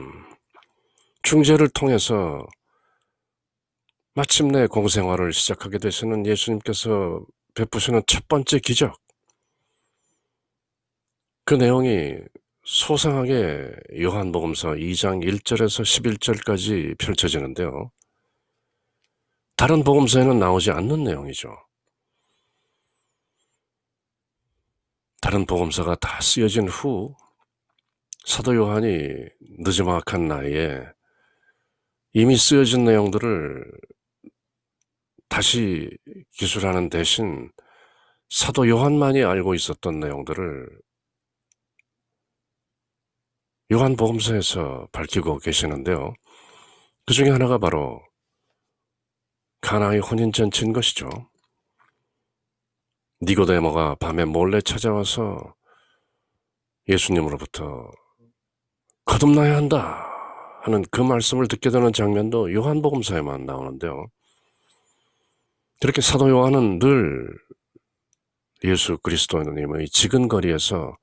중재를 통해서 마침내 공생활을 시작하게 되시는 예수님께서 베푸시는 첫 번째 기적, 그 내용이 소상하게 요한복음서 2장 1절에서 11절까지 펼쳐지는데요. 다른 복음서에는 나오지 않는 내용이죠. 다른 복음서가 다 쓰여진 후 사도 요한이 늦지막한 나이에 이미 쓰여진 내용들을 다시 기술하는 대신 사도 요한만이 알고 있었던 내용들을 요한복음서에서 밝히고 계시는데요. 그 중에 하나가 바로 가나의 혼인잔치인 것이죠. 니고데모가 밤에 몰래 찾아와서 예수님으로부터 거듭나야 한다 하는 그 말씀을 듣게 되는 장면도 요한복음서에만 나오는데요. 그렇게 사도 요한은 늘 예수 그리스도님의 지근거리에서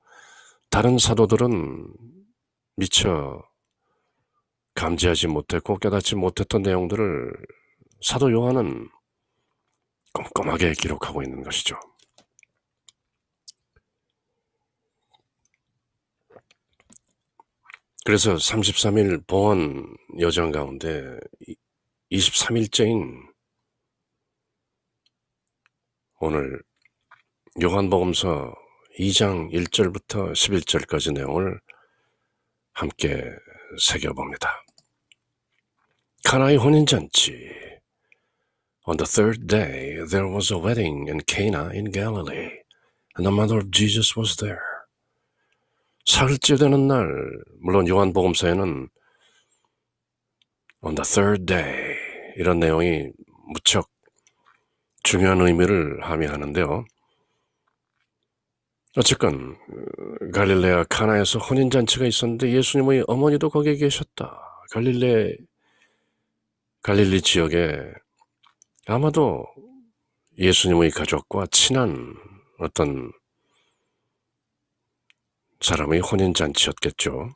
다른 사도들은 미처 감지하지 못했고 깨닫지 못했던 내용들을 사도 요한은 꼼꼼하게 기록하고 있는 것이죠. 그래서 33일 봉헌 여정 가운데 23일째인 오늘 요한복음서 2장 1절부터 11절까지 내용을 함께 새겨봅니다. 가나의 혼인잔치. On the third day there was a wedding in Cana in Galilee, and the mother of Jesus was there. 사흘째 되는 날, 물론 요한복음서에는 on the third day 이런 내용이 무척 중요한 의미를 함의하는데요. 어쨌건 갈릴레아 카나에서 혼인잔치가 있었는데 예수님의 어머니도 거기에 계셨다. 갈릴리 지역에 아마도 예수님의 가족과 친한 어떤 사람의 혼인잔치였겠죠.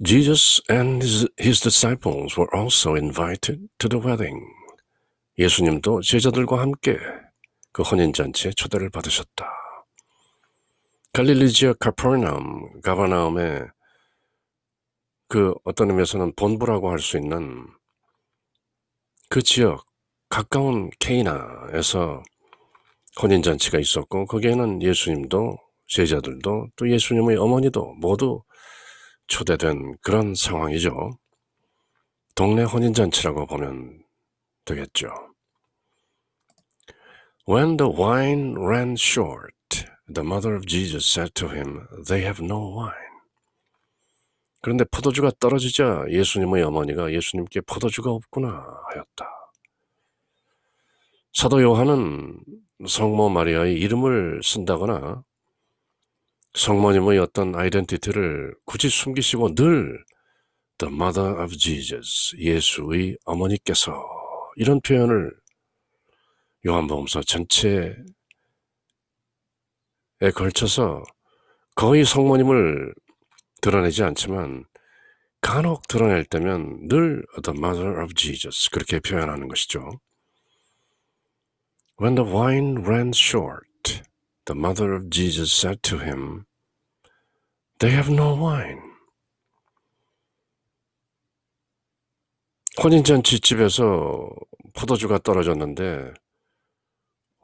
Jesus and his disciples were also invited to the wedding. 예수님도 제자들과 함께 그 혼인잔치에 초대를 받으셨다. 갈릴리 지역 가버나움에 그 어떤 의미에서는 본부라고 할 수 있는 그 지역 가까운 케이나에서 혼인잔치가 있었고 거기에는 예수님도 제자들도 또 예수님의 어머니도 모두 초대된 그런 상황이죠. 동네 혼인잔치라고 보면 되겠죠. When the wine ran short, the mother of Jesus said to him, "They have no wine." 그런데 포도주가 떨어지자 예수님의 어머니가 예수님께 포도주가 없구나 하였다. 사도 요한은 성모 마리아의 이름을 쓴다거나 성모님의 어떤 아이덴티티를 굳이 숨기시고 늘 The Mother of Jesus, 예수의 어머니께서 이런 표현을 요한복음서 전체에 걸쳐서 거의 성모님을 드러내지 않지만 간혹 드러낼 때면 늘 The Mother of Jesus 그렇게 표현하는 것이죠. When the wine ran short, the mother of Jesus said to him, "They have no wine." 혼인잔치 집에서 포도주가 떨어졌는데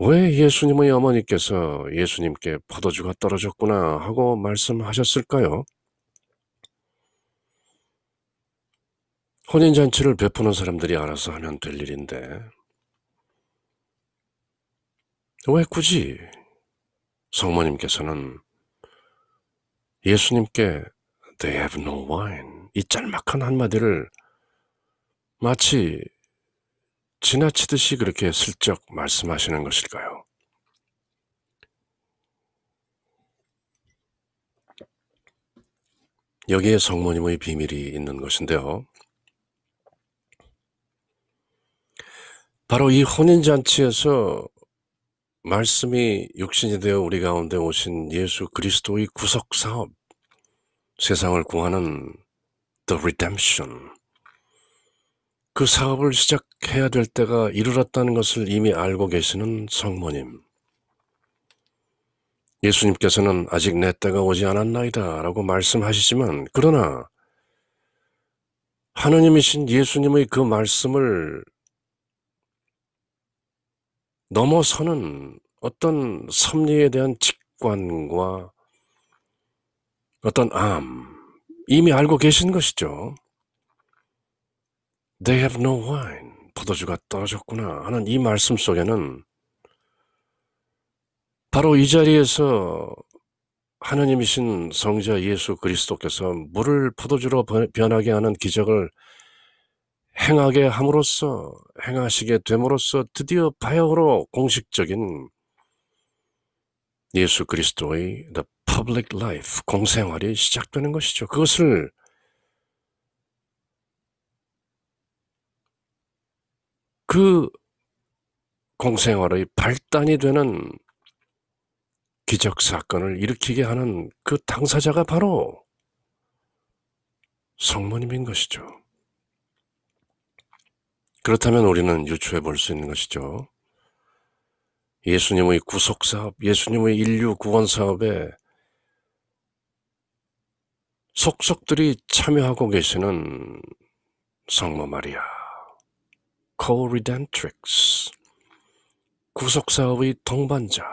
왜 예수님의 어머니께서 예수님께 포도주가 떨어졌구나 하고 말씀하셨을까요? 혼인잔치를 베푸는 사람들이 알아서 하면 될 일인데 왜 굳이 성모님께서는 예수님께 They have no wine 이 짤막한 한마디를 마치 지나치듯이 그렇게 슬쩍 말씀하시는 것일까요? 여기에 성모님의 비밀이 있는 것인데요. 바로 이 혼인잔치에서 말씀이 육신이 되어 우리 가운데 오신 예수 그리스도의 구속사업, 세상을 구하는 The Redemption, 그 사업을 시작해야 될 때가 이르렀다는 것을 이미 알고 계시는 성모님. 예수님께서는 아직 내 때가 오지 않았나이다 라고 말씀하시지만 그러나 하느님이신 예수님의 그 말씀을 넘어서는 어떤 섭리에 대한 직관과 어떤 이미 알고 계신 것이죠. They have no wine. 포도주가 떨어졌구나 하는 이 말씀 속에는 바로 이 자리에서 하느님이신 성자 예수 그리스도께서 물을 포도주로 변하게 하는 기적을 행하시게 됨으로써 드디어 바야흐로 공식적인 예수 그리스도의 The Public Life, 공생활이 시작되는 것이죠. 그것을 그 공생활의 발단이 되는 기적 사건을 일으키게 하는 그 당사자가 바로 성모님인 것이죠. 그렇다면 우리는 유추해 볼 수 있는 것이죠. 예수님의 구속사업, 예수님의 인류 구원사업에 속속들이 참여하고 계시는 성모 마리아, Co-Redemptrix, 구속사업의 동반자,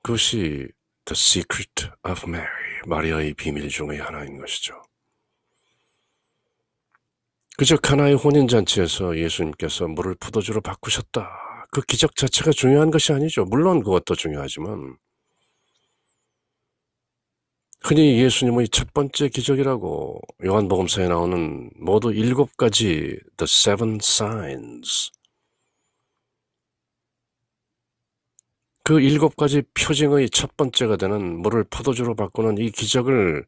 그것이 The Secret of Mary, 마리아의 비밀 중의 하나인 것이죠. 그저 카나의 혼인잔치에서 예수님께서 물을 포도주로 바꾸셨다. 그 기적 자체가 중요한 것이 아니죠. 물론 그것도 중요하지만 흔히 예수님의 첫 번째 기적이라고 요한복음서에 나오는 모두 7가지 The Seven Signs, 그 7가지 표징의 첫 번째가 되는 물을 포도주로 바꾸는 이 기적을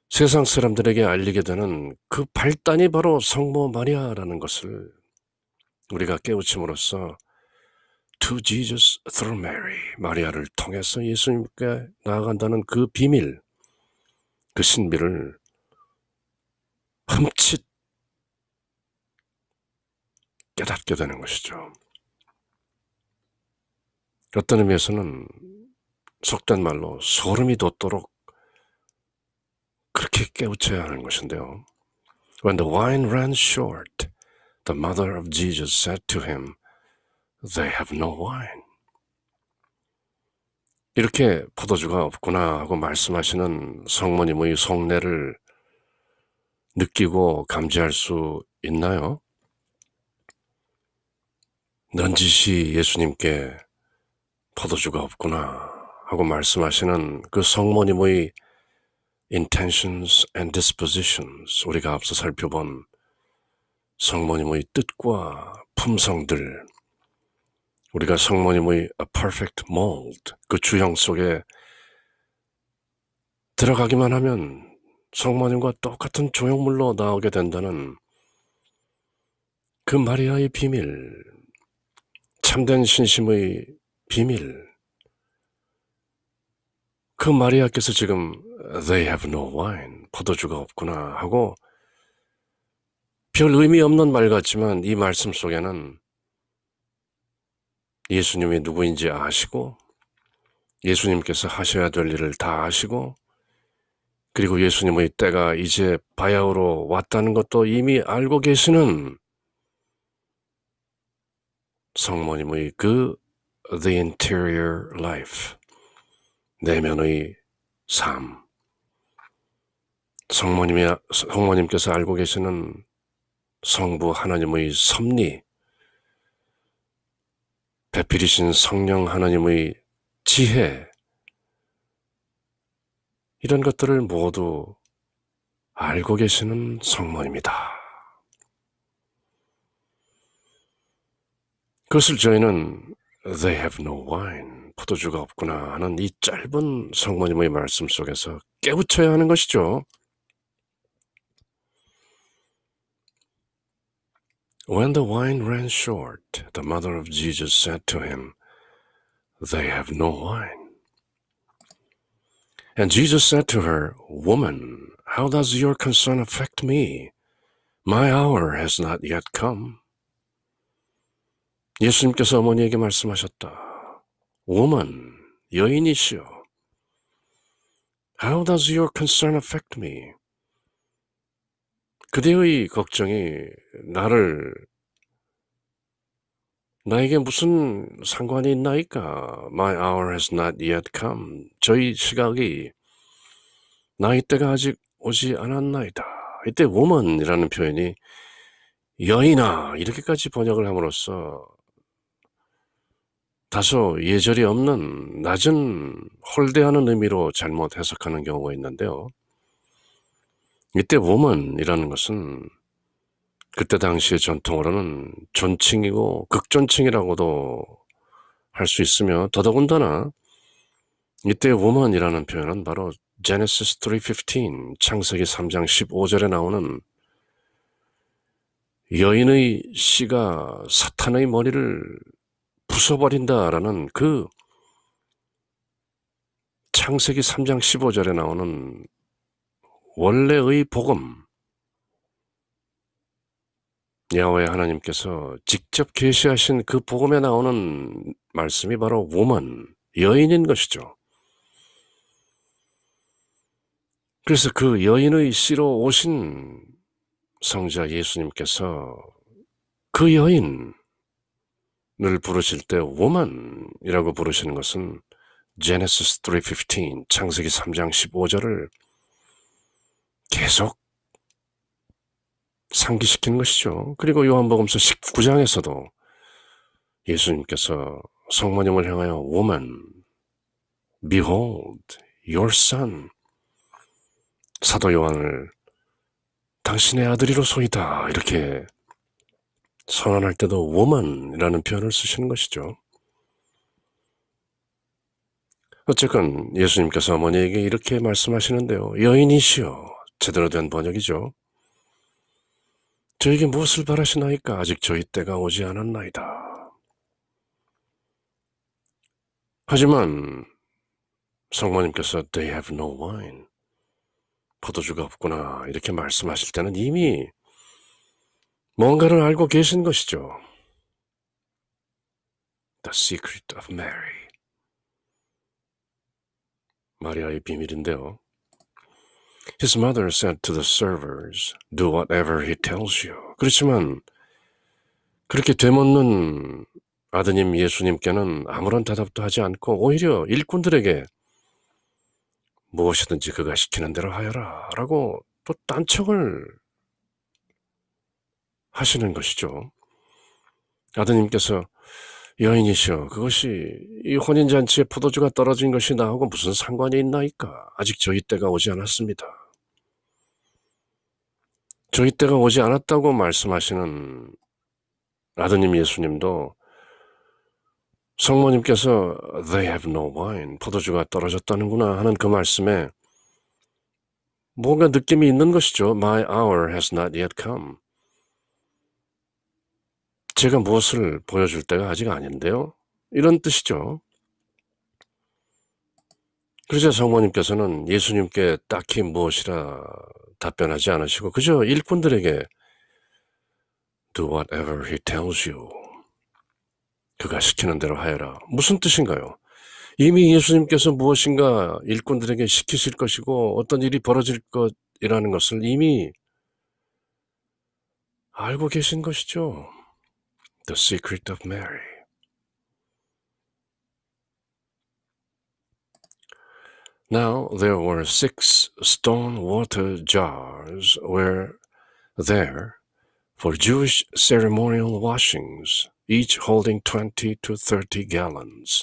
세상 사람들에게 알리게 되는 그 발단이 바로 성모 마리아라는 것을 우리가 깨우침으로써 To Jesus through Mary, 마리아를 통해서 예수님께 나아간다는 그 비밀, 그 신비를 흠칫 깨닫게 되는 것이죠. 어떤 의미에서는 속된 말로 소름이 돋도록 그렇게 깨우쳐야 하는 것인데요. When the wine ran short, the mother of Jesus said to him, They have no wine. 이렇게 포도주가 없구나 하고 말씀하시는 성모님의 속내를 느끼고 감지할 수 있나요? 넌지시 예수님께 포도주가 없구나 하고 말씀하시는 그 성모님의 intentions and dispositions, 우리가 앞서 살펴본 성모님의 뜻과 품성들, 우리가 성모님의 a perfect mold, 그 주형 속에 들어가기만 하면 성모님과 똑같은 조형물로 나오게 된다는 그 마리아의 비밀, 참된 신심의 비밀, 그 마리아께서 지금 They have no wine, 포도주가 없구나 하고 별 의미 없는 말 같지만 이 말씀 속에는 예수님이 누구인지 아시고 예수님께서 하셔야 될 일을 다 아시고 그리고 예수님의 때가 이제 바야흐로 왔다는 것도 이미 알고 계시는 성모님의 그 The interior life, 내면의 삶, 성모님께서 알고 계시는 성부 하나님의 섭리, 배필이신 성령 하나님의 지혜, 이런 것들을 모두 알고 계시는 성모입니다. 그것을 저희는 They have no wine, 포도주가 없구나 하는 이 짧은 성모님의 말씀 속에서 깨우쳐야 하는 것이죠. When the wine ran short, the mother of Jesus said to him, They have no wine. And Jesus said to her, Woman, how does your concern affect me? My hour has not yet come. 예수님께서 어머니에게 말씀하셨다. Woman, 여인이시여. How does your concern affect me? 그대의 걱정이 나에게 무슨 상관이 있나이까? My hour has not yet come. 저희 시각이 나의 때가 아직 오지 않았나이다. 이때 woman이라는 표현이 여인아 이렇게까지 번역을 함으로써 다소 예절이 없는 낮은 홀대하는 의미로 잘못 해석하는 경우가 있는데요. 이때 woman이라는 것은 그때 당시의 전통으로는 존칭이고 극존칭이라고도 할 수 있으며 더더군다나 이때 woman이라는 표현은 바로 Genesis 3:15, 창세기 3장 15절에 나오는 여인의 씨가 사탄의 머리를 부숴버린다라는 그 창세기 3장 15절에 나오는 원래의 복음, 야훼 하나님께서 직접 계시하신 그 복음에 나오는 말씀이 바로 woman, 여인인 것이죠. 그래서 그 여인의 씨로 오신 성자 예수님께서 그 여인을 부르실 때 woman이라고 부르시는 것은 Genesis 3:15, 창세기 3장 15절을 계속 상기시키는 것이죠. 그리고 요한복음서 19장에서도 예수님께서 성모님을 향하여 Woman, behold, your son. 사도 요한을 당신의 아들이로소이다 이렇게 선언할 때도 woman이라는 표현을 쓰시는 것이죠. 어쨌건 예수님께서 어머니에게 이렇게 말씀하시는데요. 여인이시여, 제대로 된 번역이죠. 저에게 무엇을 바라시나이까? 아직 저희 때가 오지 않았나이다. 하지만 성모님께서 They have no wine. 포도주가 없구나 이렇게 말씀하실 때는 이미 뭔가를 알고 계신 것이죠. The secret of Mary. 마리아의 비밀인데요. His mother said to the servers, Do whatever he tells you. 그렇지만 그렇게 되묻는 아드님 예수님께는 아무런 대답도 하지 않고 오히려 일꾼들에게 무엇이든지 그가 시키는 대로 하여라 라고 또 딴청을 하시는 것이죠. 아드님께서 여인이시여, 그것이 이 혼인잔치에 포도주가 떨어진 것이 나하고 무슨 상관이 있나이까? 아직 저희 때가 오지 않았습니다. 저희 때가 오지 않았다고 말씀하시는 아드님 예수님도 성모님께서 They have no wine, 포도주가 떨어졌다는구나 하는 그 말씀에 뭔가 느낌이 있는 것이죠. My hour has not yet come. 제가 무엇을 보여줄 때가 아직 아닌데요. 이런 뜻이죠. 그러자 성모님께서는 예수님께 딱히 무엇이라 답변하지 않으시고 그저 일꾼들에게 Do whatever he tells you. 그가 시키는 대로 하여라. 무슨 뜻인가요? 이미 예수님께서 무엇인가 일꾼들에게 시키실 것이고 어떤 일이 벌어질 것이라는 것을 이미 알고 계신 것이죠. The secret of Mary. Now there were 6 stone water jars were there for Jewish ceremonial washings, each holding 20 to 30 gallons.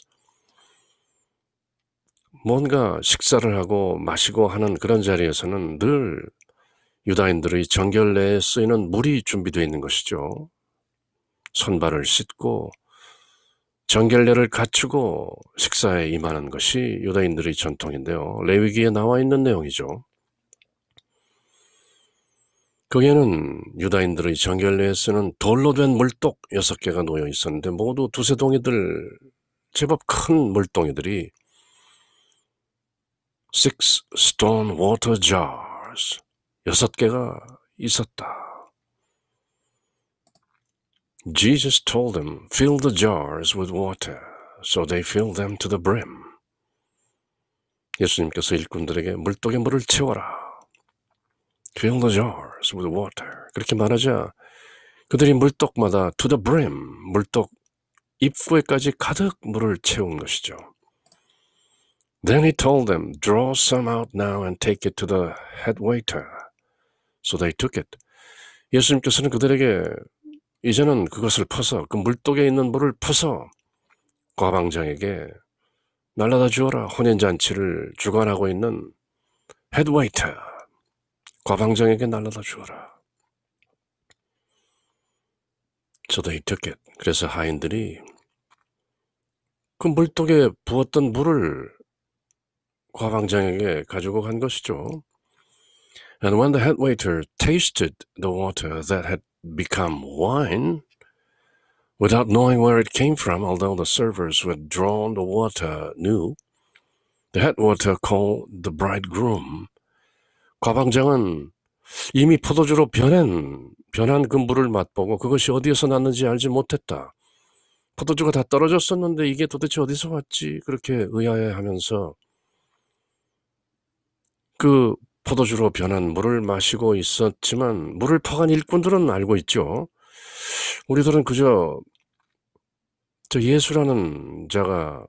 뭔가 식사를 하고 마시고 하는 그런 자리에서는 늘 유다인들의 정결례에 쓰이는 물이 준비되어 있는 것이죠. 손발을 씻고 정결례를 갖추고 식사에 임하는 것이 유다인들의 전통인데요. 레위기에 나와 있는 내용이죠. 거기에는 유다인들의 정결례에 쓰는 돌로 된 물독 6개가 놓여 있었는데 모두 두세 동이들 제법 큰 물동이들이 6 stone water jars 6개가 있었다. Jesus told them, fill the jars with water. So they filled them to the brim. 예수님께서 일꾼들에게 물독에 물을 채워라. Fill the jars with water. 그렇게 말하자 그들이 물독마다 to the brim, 물독 입구에까지 가득 물을 채운 것이죠. Then he told them, draw some out now and take it to the head waiter. So they took it. 예수님께서는 그들에게 이제는 그것을 퍼서 그 물독에 있는 물을 퍼서 과방장에게 날라다 주어라. 혼인잔치를 주관하고 있는 헤드 웨이터 과방장에게 날라다 주어라. So they took it. 그래서 하인들이 그 물독에 부었던 물을 과방장에게 가지고 간 것이죠. And when the head waiter tasted the water that had become wine, without knowing where it came from, although the servers who had drawn the water knew, the head waiter called the bridegroom. 과방장은 이미 포도주로 변한 그 물을 맛보고 그것이 어디에서 났는지 알지 못했다. 포도주가 다 떨어졌었는데 이게 도대체 어디서 왔지? 그렇게 의아해하면서 그 포도주로 변한 물을 마시고 있었지만 물을 퍼간 일꾼들은 알고 있죠. 우리들은 그저 저 예수라는 자가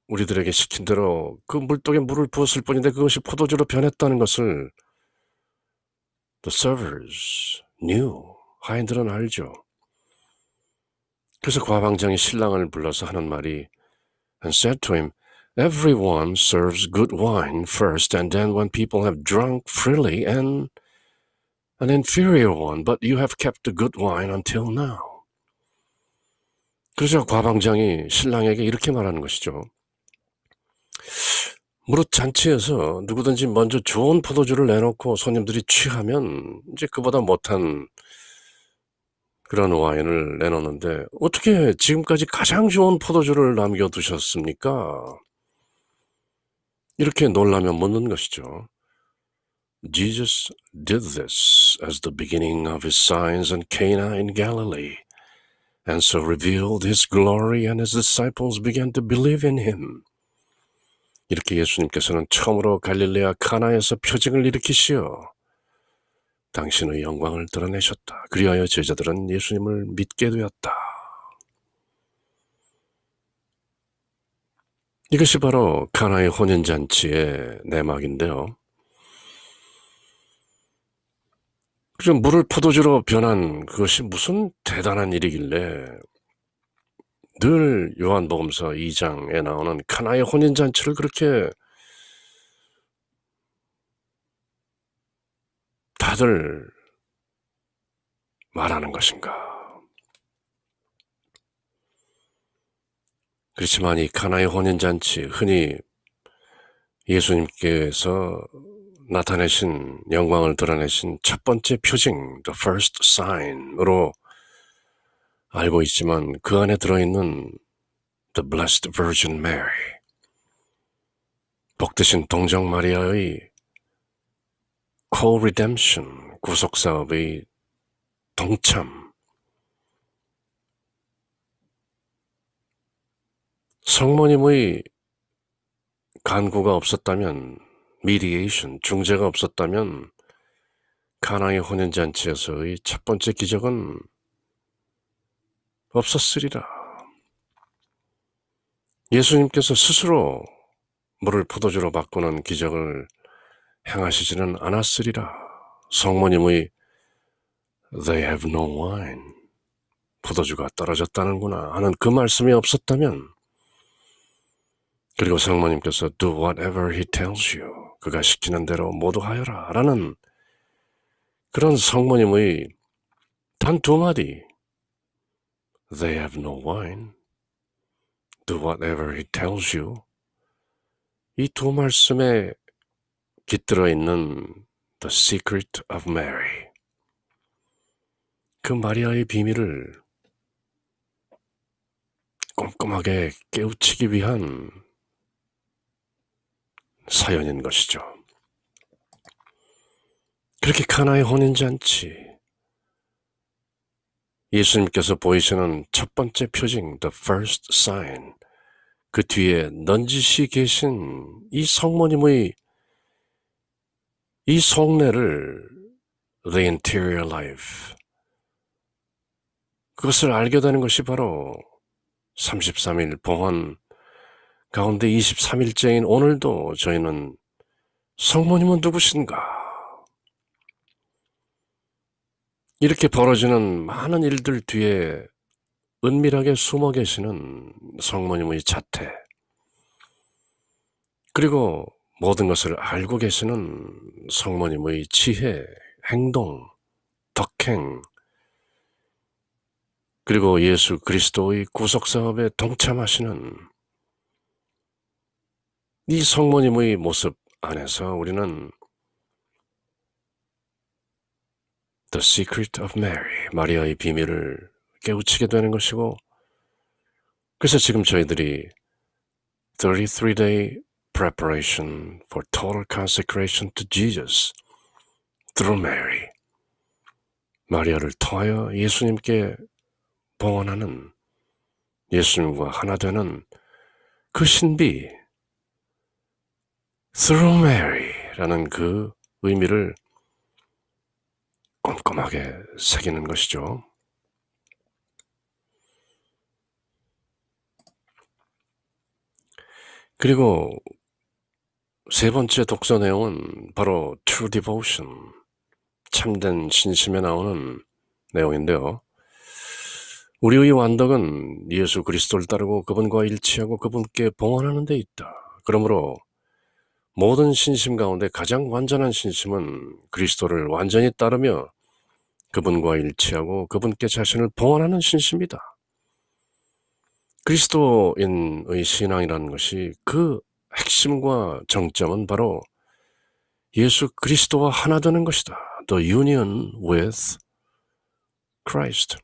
우리들에게 시킨 대로 그 물독에 물을 부었을 뿐인데 그것이 포도주로 변했다는 것을 The servers knew. 하인들은 알죠. 그래서 과방장이 신랑을 불러서 하는 말이 and said to him, Everyone serves good wine first, and then when people have drunk freely and an inferior one, but you have kept the good wine until now. 그러자 과방장이 신랑에게 이렇게 말하는 것이죠. 무릇 잔치에서 누구든지 먼저 좋은 포도주를 내놓고 손님들이 취하면 이제 그보다 못한 그런 와인을 내놓는데 어떻게 지금까지 가장 좋은 포도주를 남겨두셨습니까? 이렇게 놀라며 묻는 것이죠. Jesus did this as the beginning of his signs in Cana in Galilee, and so revealed his glory, and his disciples began to believe in him. 이렇게 예수님께서는 처음으로 갈릴레아 카나에서 표징을 일으키시어 당신의 영광을 드러내셨다. 그리하여 제자들은 예수님을 믿게 되었다. 이것이 바로 카나의 혼인잔치의 내막인데요. 그래서 물을 포도주로 변한 그것이 무슨 대단한 일이길래 늘 요한복음서 2장에 나오는 카나의 혼인잔치를 그렇게 다들 말하는 것인가. 그렇지만 이 카나의 혼인잔치, 흔히 예수님께서 나타내신 영광을 드러내신 첫 번째 표징, the first sign으로 알고 있지만 그 안에 들어있는 the blessed virgin Mary, 복되신 동정 마리아의 co-redemption, 구속사업의 동참, 성모님의 간구가 없었다면, mediation, 중재가 없었다면 가나의 혼인잔치에서의 첫 번째 기적은 없었으리라. 예수님께서 스스로 물을 포도주로 바꾸는 기적을 행하시지는 않았으리라. 성모님의 They have no wine, 포도주가 떨어졌다는구나 하는 그 말씀이 없었다면, 그리고 성모님께서 Do whatever he tells you, 그가 시키는 대로 모두 하여라 라는 그런 성모님의 단 두 마디 They have no wine, do whatever he tells you, 이 두 말씀에 깃들어 있는 The secret of Mary, 그 마리아의 비밀을 꼼꼼하게 깨우치기 위한 사연인 것이죠. 그렇게 카나의 혼인잔치, 예수님께서 보이시는 첫 번째 표징, the first sign, 그 뒤에 넌지시 계신 이 성모님의 이 속내를 the interior life, 그것을 알게 되는 것이 바로 33일 봉헌 가운데 23일째인 오늘도 저희는 성모님은 누구신가? 이렇게 벌어지는 많은 일들 뒤에 은밀하게 숨어 계시는 성모님의 자태, 그리고 모든 것을 알고 계시는 성모님의 지혜, 행동, 덕행, 그리고 예수 그리스도의 구속사업에 동참하시는 이 성모님의 모습 안에서 우리는 The secret of Mary, 마리아의 비밀을 깨우치게 되는 것이고, 그래서 지금 저희들이 33-day preparation for total consecration to Jesus through Mary, 마리아를 통하여 예수님께 봉헌하는, 예수님과 하나 되는 그 신비, through Mary라는 그 의미를 꼼꼼하게 새기는 것이죠. 그리고 세 번째 독서 내용은 바로 True Devotion, 참된 신심에 나오는 내용인데요. 우리의 완덕은 예수 그리스도를 따르고 그분과 일치하고 그분께 봉헌하는 데 있다. 그러므로 모든 신심 가운데 가장 완전한 신심은 그리스도를 완전히 따르며 그분과 일치하고 그분께 자신을 봉헌하는 신심이다. 그리스도인의 신앙이라는 것이 그 핵심과 정점은 바로 예수 그리스도와 하나 되는 것이다. The union with Christ.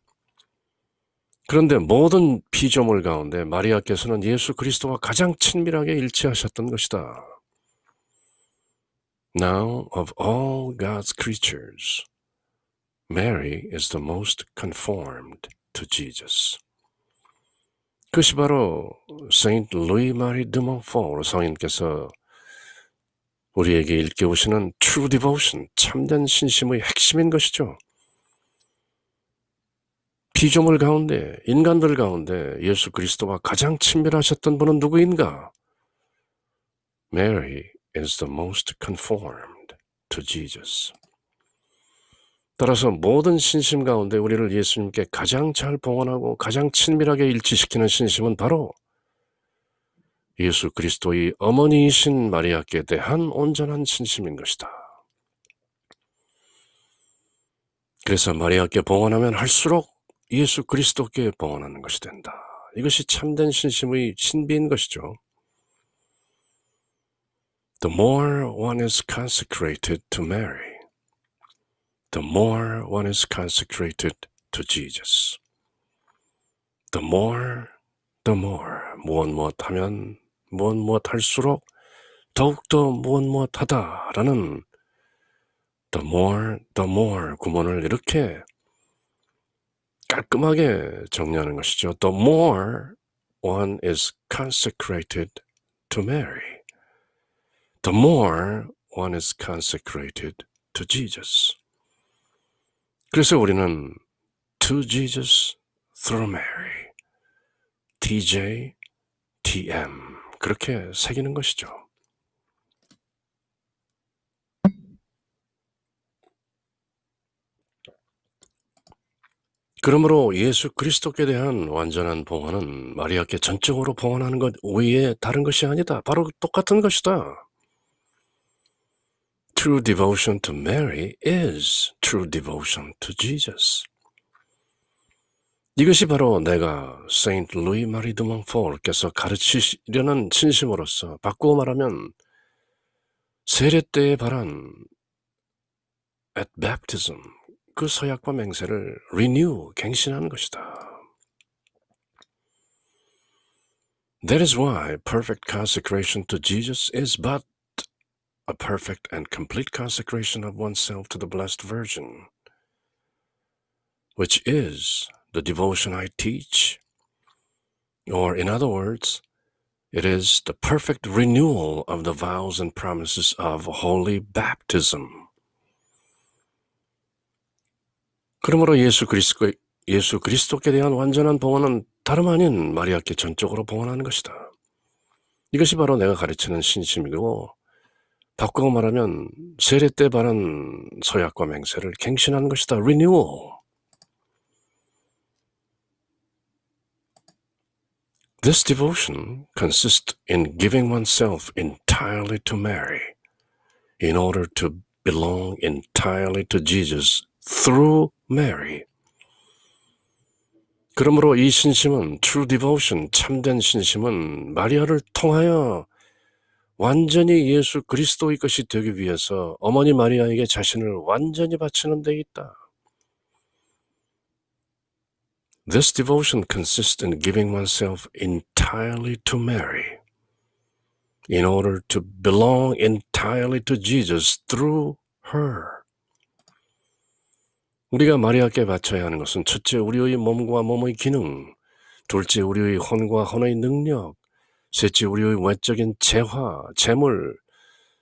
그런데 모든 피조물 가운데 마리아께서는 예수 그리스도와 가장 친밀하게 일치하셨던 것이다. Now of all God's creatures, Mary is the most conformed to Jesus. 그것이 바로 Saint Louis-Marie de Montfort 성인께서 우리에게 일깨우시는 true devotion, 참된 신심의 핵심인 것이죠. 피조물 가운데, 인간들 가운데 예수 그리스도와 가장 친밀하셨던 분은 누구인가? Mary is the most conformed to Jesus. 따라서 모든 신심 가운데 우리를 예수님께 가장 잘 봉헌하고 가장 친밀하게 일치시키는 신심은 바로 예수 그리스도의 어머니이신 마리아께 대한 온전한 신심인 것이다. 그래서 마리아께 봉헌하면 할수록 예수 그리스도께 봉헌하는 것이 된다. 이것이 참된 신심의 신비인 것이죠. The more one is consecrated to Mary, the more one is consecrated to Jesus. The more, 무엇하면 무엇할수록 더욱더 무엇하다라는 the more 구문을 이렇게 깔끔하게 정리하는 것이죠. The more one is consecrated to Mary, the more one is consecrated to Jesus. 그래서 우리는 to Jesus through Mary, TJ, TM 그렇게 새기는 것이죠. 그러므로 예수 그리스도께 대한 완전한 봉헌은 마리아께 전적으로 봉헌하는 것 외에 다른 것이 아니다. 바로 똑같은 것이다. True devotion to Mary is true devotion to Jesus. 이것이 바로 내가 Saint Louis-Marie de Montfort께서 가르치려는 신심으로서 바꾸어 말하면 세례 때에 바란 at baptism 그 서약과 맹세를 renew, 갱신하는 것이다. That is why perfect consecration to Jesus is but a perfect and complete consecration of oneself to the Blessed Virgin, which is the devotion I teach. Or in other words, it is the perfect renewal of the vows and promises of holy baptism. 그러므로 예수 그리스도께 대한 완전한 봉헌은 다름 아닌 마리아께 전적으로 봉헌하는 것이다. 이것이 바로 내가 가르치는 신심이고 바꾸고 말하면 세례 때 바른 서약과 맹세를 갱신하는 것이다. Renewal. This devotion consists in giving oneself entirely to Mary in order to belong entirely to Jesus through Mary. 그러므로 이 신심은 true devotion, 참된 신심은 마리아를 통하여 완전히 예수 그리스도의 것이 되기 위해서 어머니 마리아에게 자신을 완전히 바치는 데 있다. This devotion consists in giving oneself entirely to Mary in order to belong entirely to Jesus through her. 우리가 마리아께 바쳐야 하는 것은 첫째, 우리의 몸과 몸의 기능, 둘째, 우리의 혼과 혼의 능력, 셋째, 우리의 외적인 재화, 재물,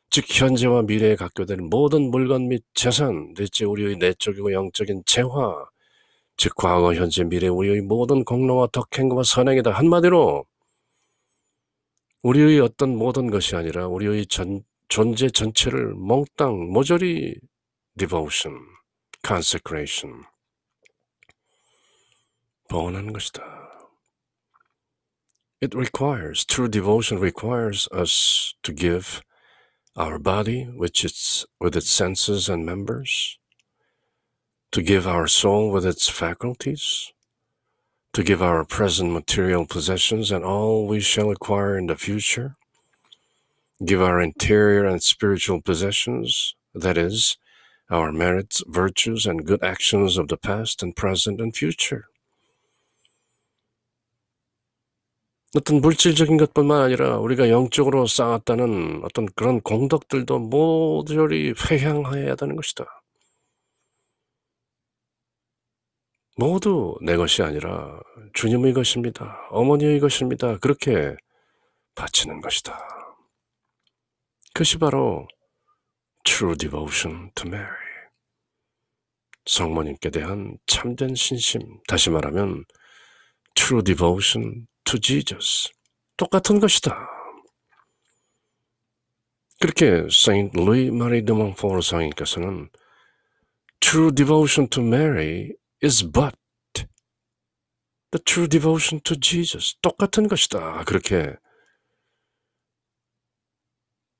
즉 현재와 미래에 갖게 될 모든 물건 및 재산, 넷째, 우리의 내적이고 영적인 재화, 즉 과거, 현재, 미래 우리의 모든 공로와 덕행과 선행이다. 한마디로 우리의 어떤 모든 것이 아니라 우리의 존재 전체를 몽땅 모조리 devotion, consecration, 번하는 것이다. True devotion requires us to give our body with its senses and members, to give our soul with its faculties, to give our present material possessions and all we shall acquire in the future, give our interior and spiritual possessions, that is, our merits, virtues, and good actions of the past and present and future. 어떤 물질적인 것뿐만 아니라 우리가 영적으로 쌓았다는 어떤 그런 공덕들도 모조리 회향해야 하는 것이다. 모두 내 것이 아니라 주님의 것입니다. 어머니의 것입니다. 그렇게 바치는 것이다. 그것이 바로 true devotion to Mary. 성모님께 대한 참된 신심, 다시 말하면 true devotion to Jesus. 똑같은 것이다. 그렇게 Saint Louis Marie de Montfort 성인께서는 true devotion to Mary is but the true devotion to Jesus. 똑같은 것이다. 그렇게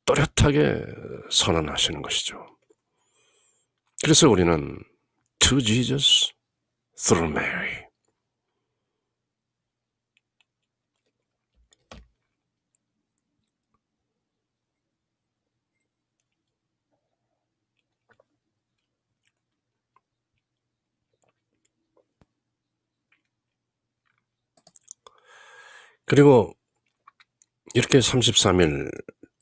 또렷하게 선언하시는 것이죠. 그래서 우리는 to Jesus through Mary. 그리고 이렇게 33일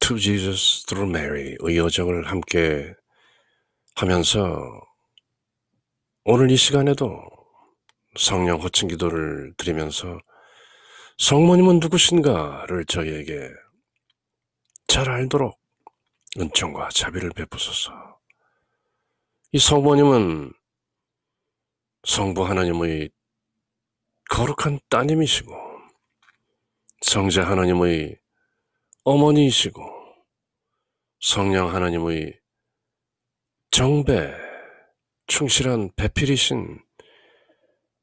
To Jesus Through Mary의 여정을 함께 하면서 오늘 이 시간에도 성령 호칭 기도를 드리면서 성모님은 누구신가를 저희에게 잘 알도록 은총과 자비를 베푸소서. 이 성모님은 성부 하나님의 거룩한 따님이시고 성자 하나님의 어머니이시고 성령 하나님의 정배, 충실한 배필이신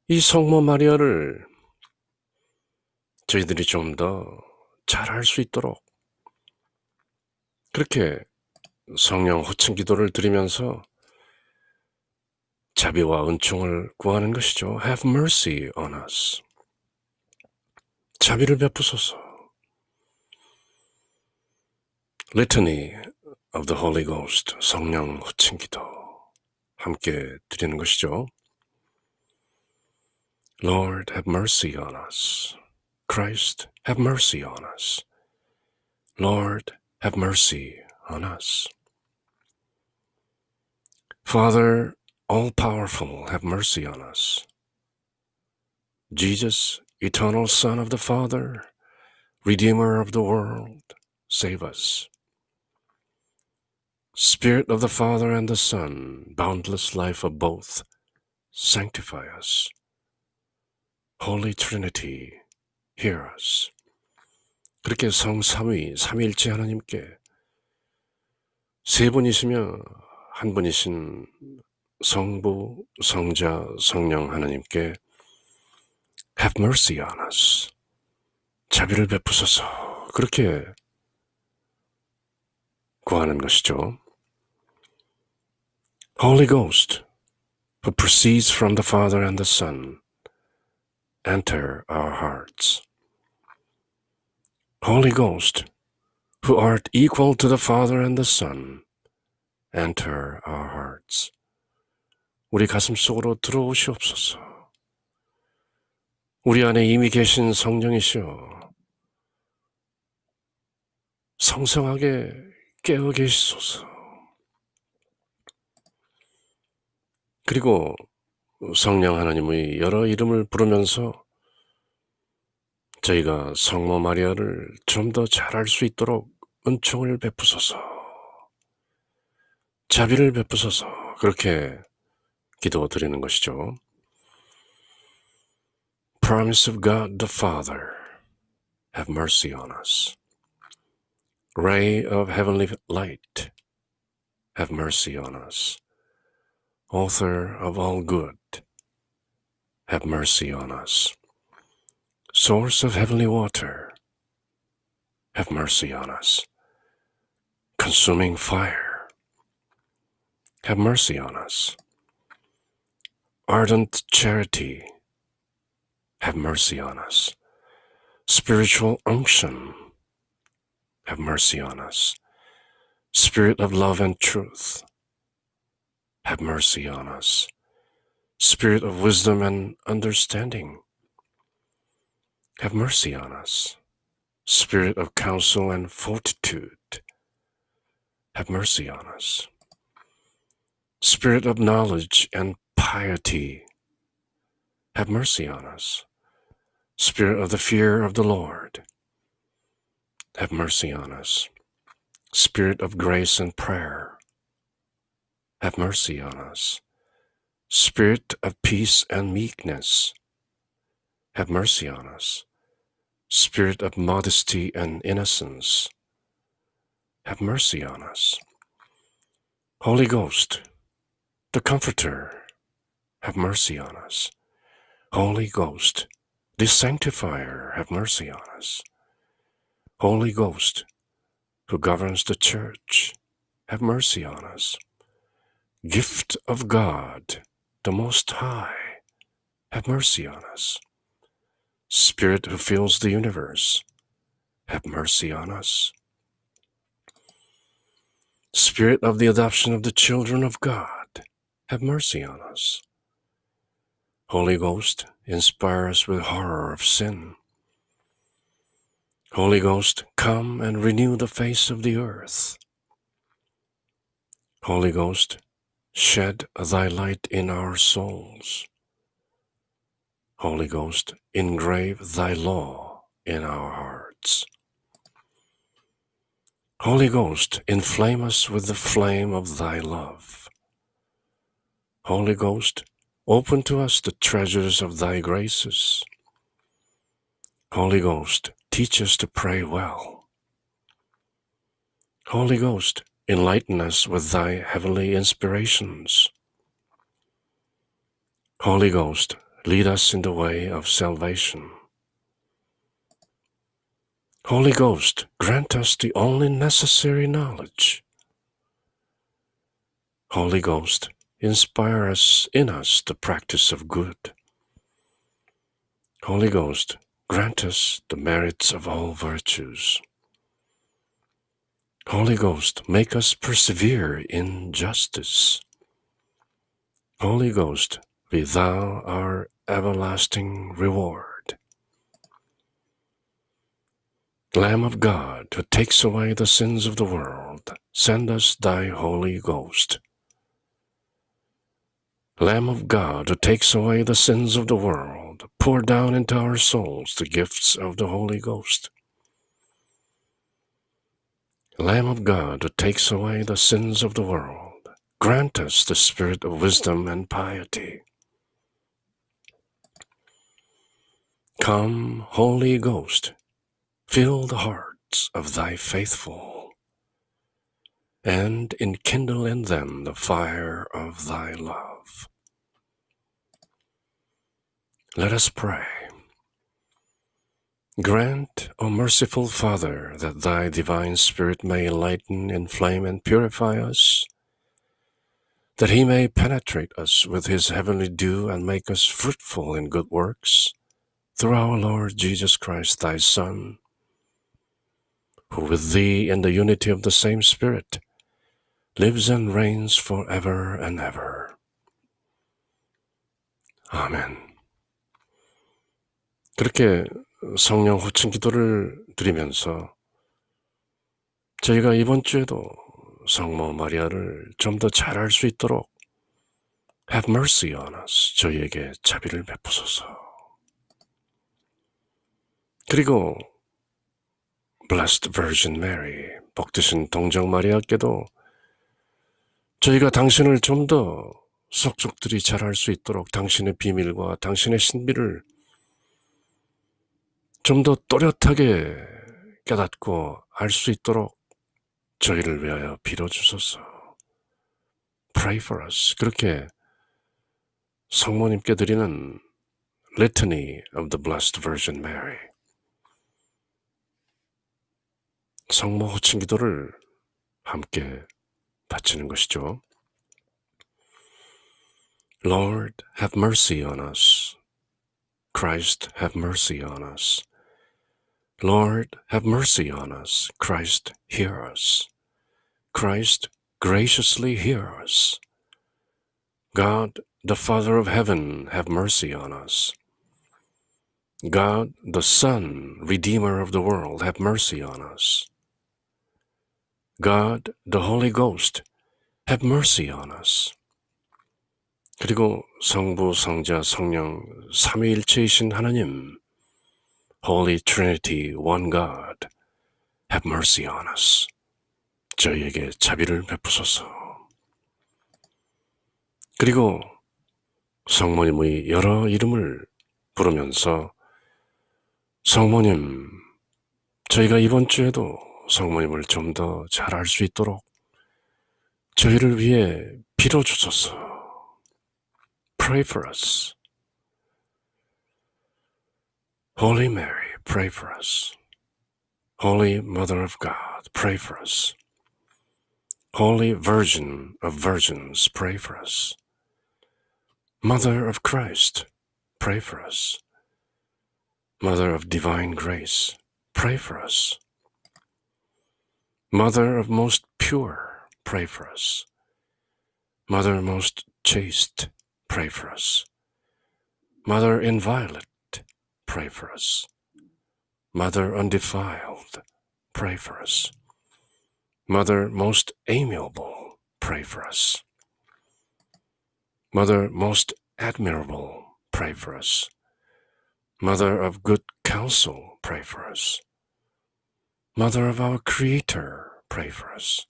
이 성모 마리아를 저희들이 좀 더 잘 알 수 있도록 그렇게 성령 호칭 기도를 드리면서 자비와 은총을 구하는 것이죠. Have mercy on us. 자비를 베푸소서. Litany of the Holy Ghost, 성령 호칭 기도 함께 드리는 것이죠. Lord, have mercy on us. Christ, have mercy on us. Lord, have mercy on us. Father, all-powerful, have mercy on us. Jesus, eternal Son of the Father, Redeemer of the world, save us. Spirit of the Father and the Son, boundless life of both, sanctify us. Holy Trinity, hear us. 그렇게 성삼위, 삼위일체 하나님께 세 분이시며 한 분이신 성부, 성자, 성령 하나님께 Have mercy on us. 자비를 베푸소서. 그렇게 구하는 것이죠. Holy Ghost, who proceeds from the Father and the Son, enter our hearts. Holy Ghost, who art equal to the Father and the Son, enter our hearts. 우리 가슴 속으로 들어오시옵소서. 우리 안에 이미 계신 성령이시여 성성하게 깨어 계시소서. 그리고 성령 하나님의 여러 이름을 부르면서 저희가 성모 마리아를 좀 더 잘 알 수 있도록 은총을 베푸소서. 자비를 베푸소서. 그렇게 기도드리는 것이죠. Promise of God the Father, have mercy on us. Ray of heavenly light, have mercy on us. Author of all good, have mercy on us. Source of heavenly water, have mercy on us. Consuming fire, have mercy on us. Ardent charity, have mercy on us. Spiritual unction, have mercy on us. Spirit of love and truth, have mercy on us. Spirit of wisdom and understanding, have mercy on us. Spirit of counsel and fortitude, have mercy on us. Spirit of knowledge and piety, have mercy on us. Spirit of the fear of the Lord, have mercy on us. Spirit of grace and prayer, have mercy on us. Spirit of peace and meekness, have mercy on us. Spirit of modesty and innocence, have mercy on us. Holy Ghost, the Comforter, have mercy on us. Holy Ghost, the Sanctifier, have mercy on us. Holy Ghost, who governs the church, have mercy on us. Gift of God, the Most High, have mercy on us. Spirit who fills the universe, have mercy on us. Spirit of the adoption of the children of God, have mercy on us. Holy Ghost, inspire us with horror of sin. Holy Ghost, come and renew the face of the earth. Holy Ghost, shed thy light in our souls. Holy Ghost, engrave thy law in our hearts. Holy Ghost, inflame us with the flame of thy love. Holy Ghost, open to us the treasures of thy graces. Holy Ghost, teach us to pray well. Holy Ghost, enlighten us with thy heavenly inspirations. Holy Ghost, lead us in the way of salvation. Holy Ghost, grant us the only necessary knowledge. Holy Ghost, inspire us in us the practice of good. Holy Ghost, grant us the merits of all virtues. Holy Ghost, make us persevere in justice. Holy Ghost, be thou our everlasting reward. Lamb of God, who takes away the sins of the world, send us thy Holy Ghost. Lamb of God, who takes away the sins of the world, pour down into our souls the gifts of the Holy Ghost. Lamb of God, who takes away the sins of the world, grant us the spirit of wisdom and piety. Come, Holy Ghost, fill the hearts of thy faithful, and enkindle in them the fire of thy love. Let us pray. Grant, O merciful Father, that thy divine Spirit may enlighten, inflame, and purify us, that he may penetrate us with his heavenly dew and make us fruitful in good works, through our Lord Jesus Christ, thy Son, who with thee in the unity of the same Spirit lives and reigns forever and ever. 아멘. 그렇게 성령 호칭 기도를 드리면서 저희가 이번 주에도 성모 마리아를 좀 더 잘할 수 있도록 Have mercy on us. 저희에게 자비를 베푸소서. 그리고 Blessed Virgin Mary, 복되신 동정 마리아께도 저희가 당신을 좀 더 속속들이 잘할 수 있도록 당신의 비밀과 당신의 신비를 좀 더 또렷하게 깨닫고 알 수 있도록 저희를 위하여 빌어주소서. Pray for us. 그렇게 성모님께 드리는 Litany of the Blessed Virgin Mary. 성모 호칭 기도를 함께 바치는 것이죠. Lord, have mercy on us. Christ, have mercy on us. Lord, have mercy on us. Christ, hear us. Christ, graciously hear us. God, the Father of heaven, have mercy on us. God, the Son, Redeemer of the world, have mercy on us. God, the Holy Ghost, have mercy on us. 그리고 성부, 성자, 성령, 삼위일체이신 하나님, Holy Trinity, One God, have mercy on us. 저희에게 자비를 베푸소서. 그리고 성모님의 여러 이름을 부르면서 성모님, 저희가 이번 주에도 성모님을 좀 더 잘 알 수 있도록 저희를 위해 빌어주소서. Pray for us. Holy Mary, pray for us. Holy Mother of God, pray for us. Holy Virgin of Virgins, pray for us. Mother of Christ, pray for us. Mother of Divine Grace, pray for us. Mother of Most Pure, pray for us. Mother Most Chaste, pray for us. Mother Inviolate, pray for us. Mother Undefiled, pray for us. Mother Most Amiable, pray for us. Mother Most Admirable, pray for us. Mother of Good Counsel, pray for us. Mother of our Creator, pray for us.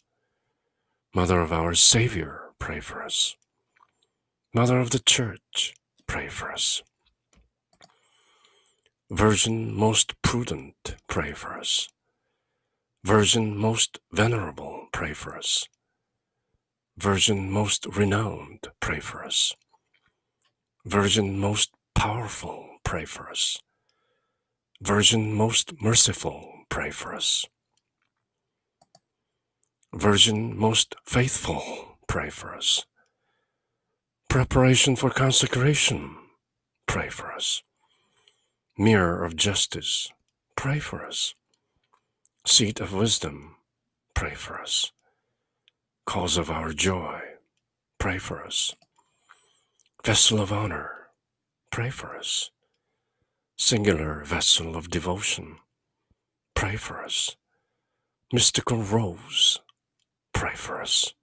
Mother of our Savior, pray for us. Mother of the Church, pray for us. Virgin Most Prudent, pray for us. Virgin Most Venerable, pray for us. Virgin Most Renowned, pray for us. Virgin Most Powerful, pray for us. Virgin Most Merciful, pray for us. Virgin Most Faithful, pray for us. Preparation for Consecration, pray for us. Mirror of Justice, pray for us. Seat of Wisdom, pray for us. Cause of our joy, pray for us. Vessel of Honor, pray for us. Singular Vessel of Devotion, pray for us. Mystical Rose, pray for us.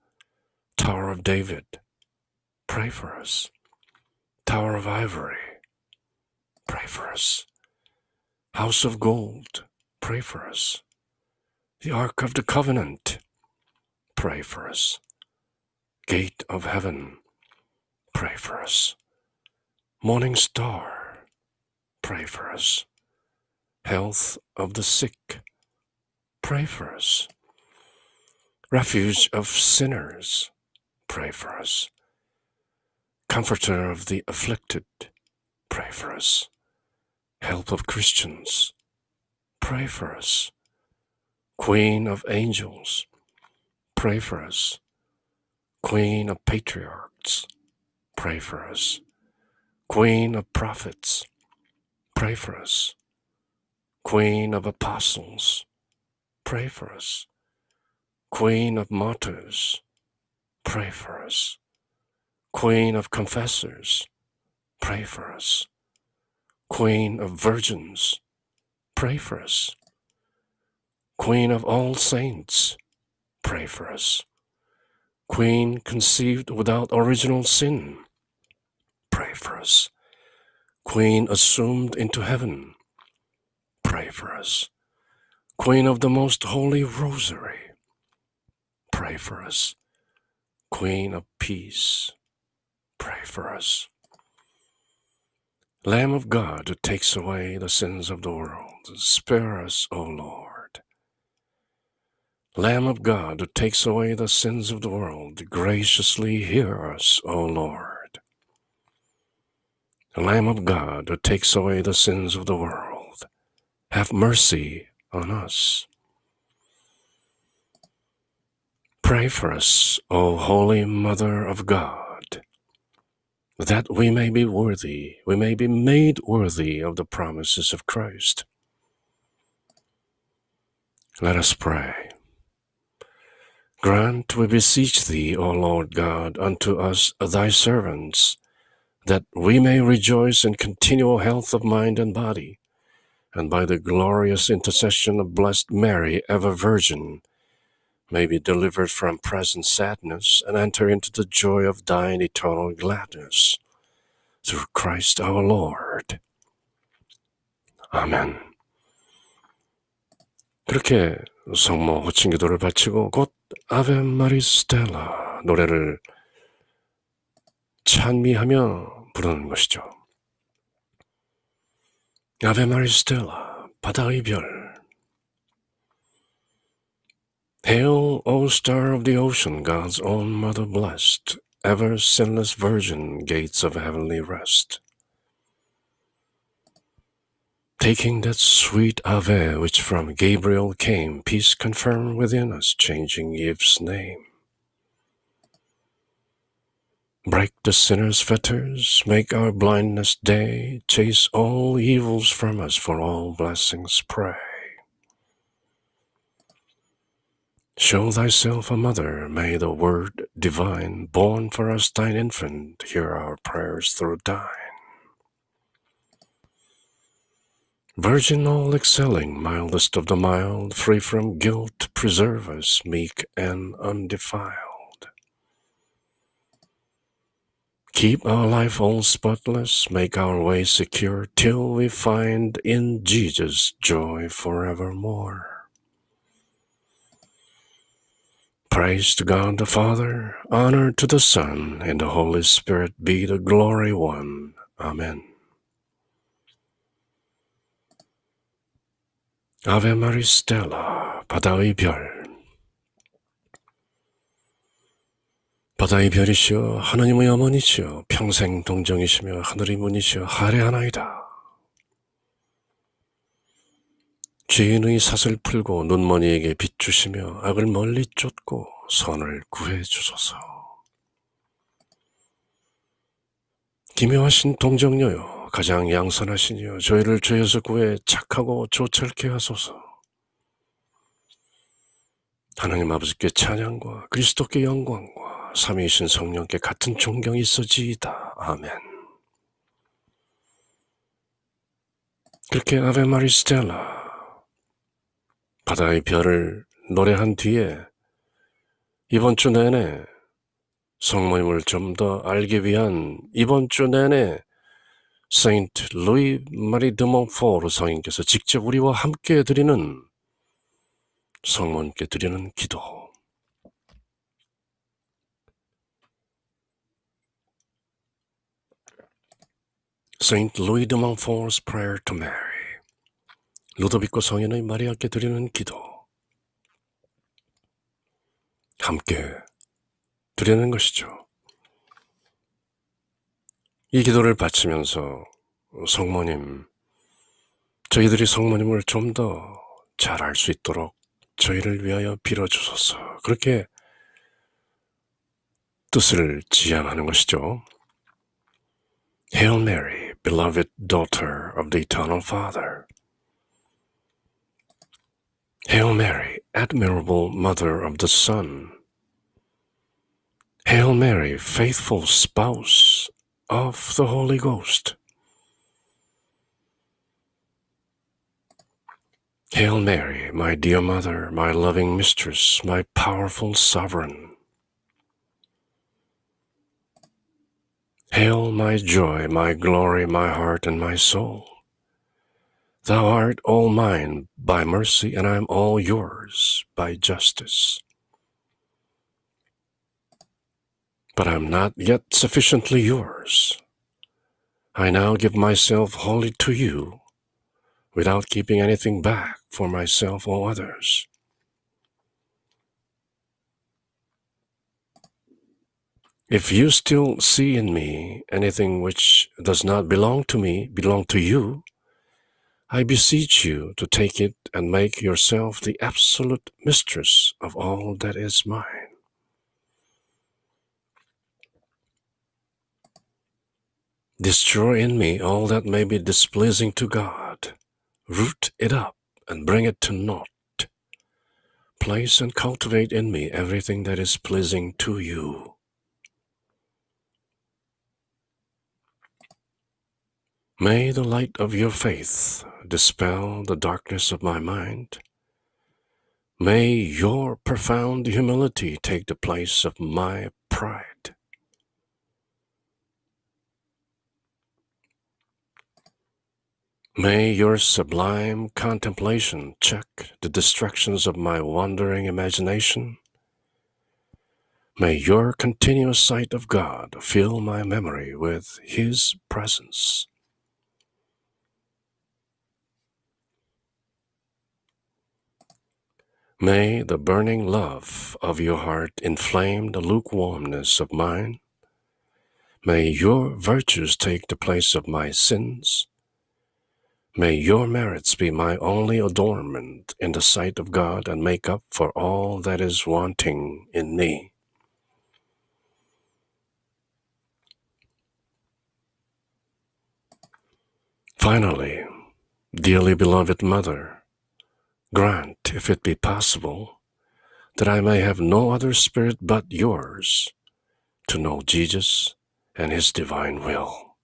Tower of David, pray for us. Tower of Ivory, pray for us. House of Gold, pray for us. The Ark of the Covenant, pray for us. Gate of Heaven, pray for us. Morning Star, pray for us. Health of the Sick, pray for us. Refuge of Sinners, pray for us. Comforter of the Afflicted, pray for us. Help of Christians, pray for us. Queen of Angels, pray for us. Queen of Patriarchs, pray for us. Queen of Prophets, pray for us. Queen of Apostles, pray for us. Queen of Martyrs, pray for us. Queen of Confessors, pray for us. Queen of Virgins, pray for us. Queen of all saints, pray for us. Queen conceived without original sin, pray for us. Queen assumed into heaven, pray for us. Queen of the Most Holy Rosary, pray for us. Queen of Peace, pray for us. Lamb of God who takes away the sins of the world, spare us, O Lord. Lamb of God who takes away the sins of the world, graciously hear us, O Lord. Lamb of God who takes away the sins of the world, have mercy on us. Pray for us, O Holy Mother of God, that we may be made worthy of the promises of Christ. Let us pray. Grant, we beseech thee, O Lord God, unto us thy servants, that we may rejoice in continual health of mind and body, and by the glorious intercession of Blessed Mary, ever Virgin, may be delivered from present sadness and enter into the joy of thine eternal gladness. Through Christ our Lord. 아멘. 그렇게 성모 호칭 기도를 바치고 곧 아베 마리 스텔라 노래를 찬미하며 부르는 것이죠. 아베 마리 스텔라, 바다의 별. Hail, O star of the ocean, God's own mother blessed, ever sinless virgin, gates of heavenly rest. Taking that sweet Ave which from Gabriel came, peace confirm within us, changing Eve's name. Break the sinner's fetters, make our blindness day, chase all evils from us, for all blessings pray. Show thyself a mother, may the Word divine, born for us thine infant, hear our prayers through thine. Virgin all excelling, mildest of the mild, free from guilt, preserve us, meek and undefiled. Keep our life all spotless, make our way secure, till we find in Jesus joy forevermore. Praise to God the Father, honor to the Son, and the Holy Spirit be the glory one. Amen. 아베 마리 스텔라, 바다의 별. 바다의 별이시여 하느님의 어머니시여 평생 동정이시며 하늘의 문이시여 할애하나이다. 죄인의 삿을 풀고 눈머니에게 빛주시며 악을 멀리 쫓고 선을 구해주소서. 기묘하신 동정녀여 가장 양선하시니여 저희를 죄에서 구해 착하고 조철케 하소서. 하나님 아버지께 찬양과 그리스도께 영광과 삼위이신 성령께 같은 존경이 있어지이다. 아멘. 그렇게 아베 마리 스텔라 바다의 별을 노래한 뒤에 이번 주 내내 성모님을 좀 더 알기 위한 이번 주 내내 세인트 루이 마리 드 몽포르 성인께서 직접 우리와 함께 드리는 성모님께 드리는 기도. Saint Louis de Montfort's Prayer to Mary. 루도비코 성인의 마리아께 드리는 기도. 함께 드리는 것이죠. 이 기도를 바치면서 성모님, 저희들이 성모님을 좀 더 잘 알 수 있도록 저희를 위하여 빌어주소서. 그렇게 뜻을 지향하는 것이죠. Hail Mary, beloved daughter of the eternal Father. Hail Mary, admirable mother of the Son. Hail Mary, faithful spouse of the Holy Ghost. Hail Mary, my dear mother, my loving mistress, my powerful sovereign. Hail my joy, my glory, my heart, and my soul. Thou art all mine by mercy, and I am all yours by justice. But I am not yet sufficiently yours. I now give myself wholly to you, without keeping anything back for myself or others. If you still see in me anything which does not belong to me, belong to you, I beseech you to take it and make yourself the absolute mistress of all that is mine. Destroy in me all that may be displeasing to God. Root it up and bring it to naught. Place and cultivate in me everything that is pleasing to you. May the light of your faith dispel the darkness of my mind. May your profound humility take the place of my pride. May your sublime contemplation check the distractions of my wandering imagination. May your continuous sight of God fill my memory with His presence. May the burning love of your heart inflame the lukewarmness of mine. May your virtues take the place of my sins. May your merits be my only adornment in the sight of God and make up for all that is wanting in me. Finally, dearly beloved Mother, grant, if it be possible, that I may have no other spirit but yours to know Jesus and His divine will.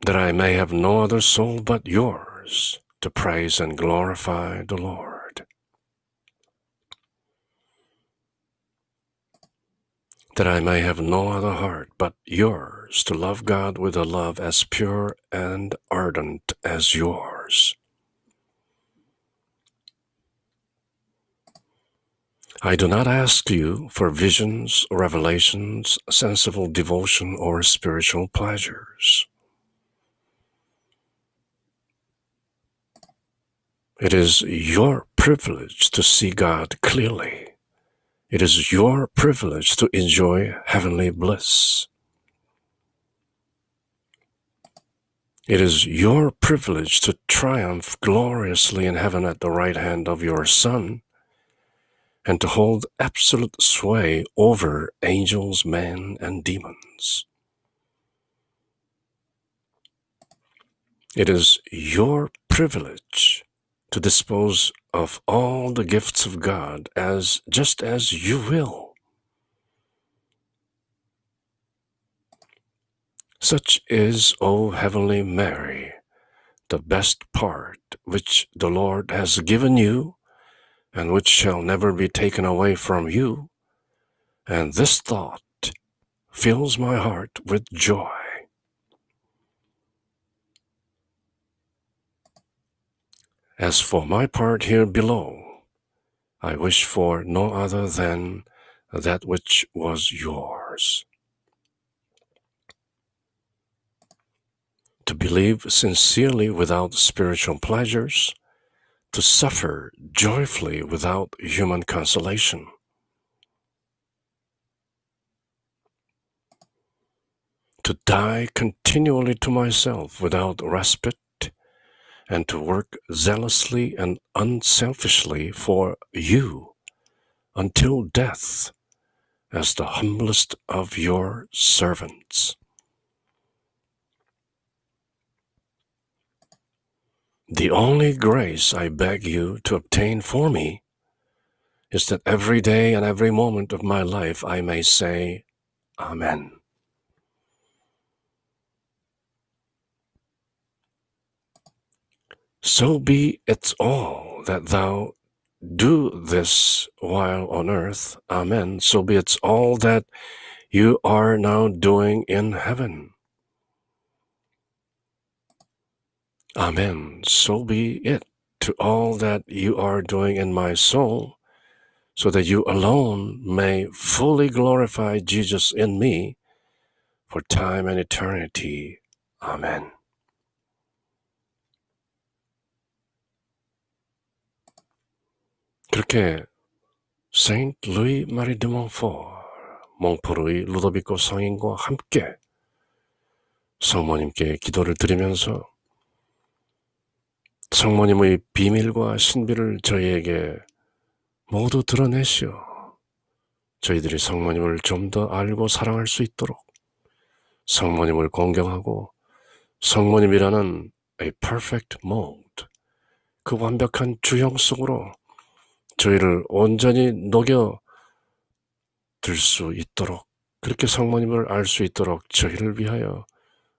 That I may have no other soul but yours to praise and glorify the Lord. That I may have no other heart but yours to love God with a love as pure and ardent as yours. I do not ask you for visions, revelations, sensible devotion, or spiritual pleasures. It is your privilege to see God clearly. It is your privilege to enjoy heavenly bliss. It is your privilege to triumph gloriously in heaven at the right hand of your Son, and to hold absolute sway over angels, men, and demons. It is your privilege to dispose of all the gifts of God just as you will. Such is, O Heavenly Mary, the best part which the Lord has given you, and which shall never be taken away from you, and this thought fills my heart with joy. As for my part here below, I wish for no other than that which was yours. To believe sincerely without spiritual pleasures, to suffer joyfully without human consolation, to die continually to myself without respite, and to work zealously and unselfishly for you until death as the humblest of your servants. The only grace I beg you to obtain for me is that every day and every moment of my life I may say, Amen. So be it all that thou do this while on earth. Amen. So be it all that you are now doing in heaven. Amen. So be it to all that you are doing in my soul, so that you alone may fully glorify Jesus in me for time and eternity. Amen. 그렇게 세인트 루이 마리 드 몽포르, 몽포르의 루도비코 성인과 함께 성모님께 기도를 드리면서 성모님의 비밀과 신비를 저희에게 모두 드러내시어 저희들이 성모님을 좀 더 알고 사랑할 수 있도록 성모님을 공경하고 성모님이라는 a perfect mode, 그 완벽한 주형 속으로 저희를 온전히 녹여 들 수 있도록, 그렇게 성모님을 알 수 있도록 저희를 위하여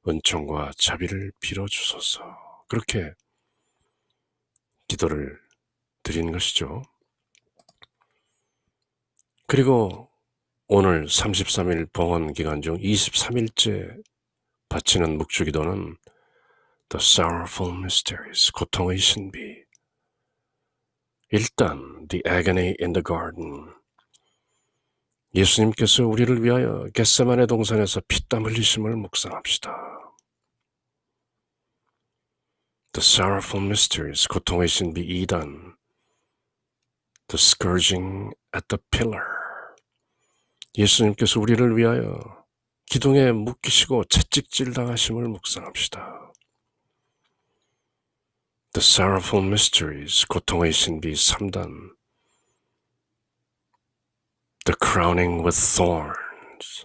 은총과 자비를 빌어주소서. 그렇게 기도를 드리는 것이죠. 그리고 오늘 33일 봉헌 기간 중 23일째 바치는 묵주기도는 The Sorrowful Mysteries, 고통의 신비. 일단 The Agony in the Garden, 예수님께서 우리를 위하여 겟세마네 동산에서 피땀 흘리심을 묵상합시다. The Sorrowful Mysteries, 고통의 신비 2단 The Scourging at the Pillar, 예수님께서 우리를 위하여 기둥에 묶이시고 채찍질 당하심을 묵상합시다. The Sorrowful Mysteries, 고통의 신비 3단 The Crowning with Thorns,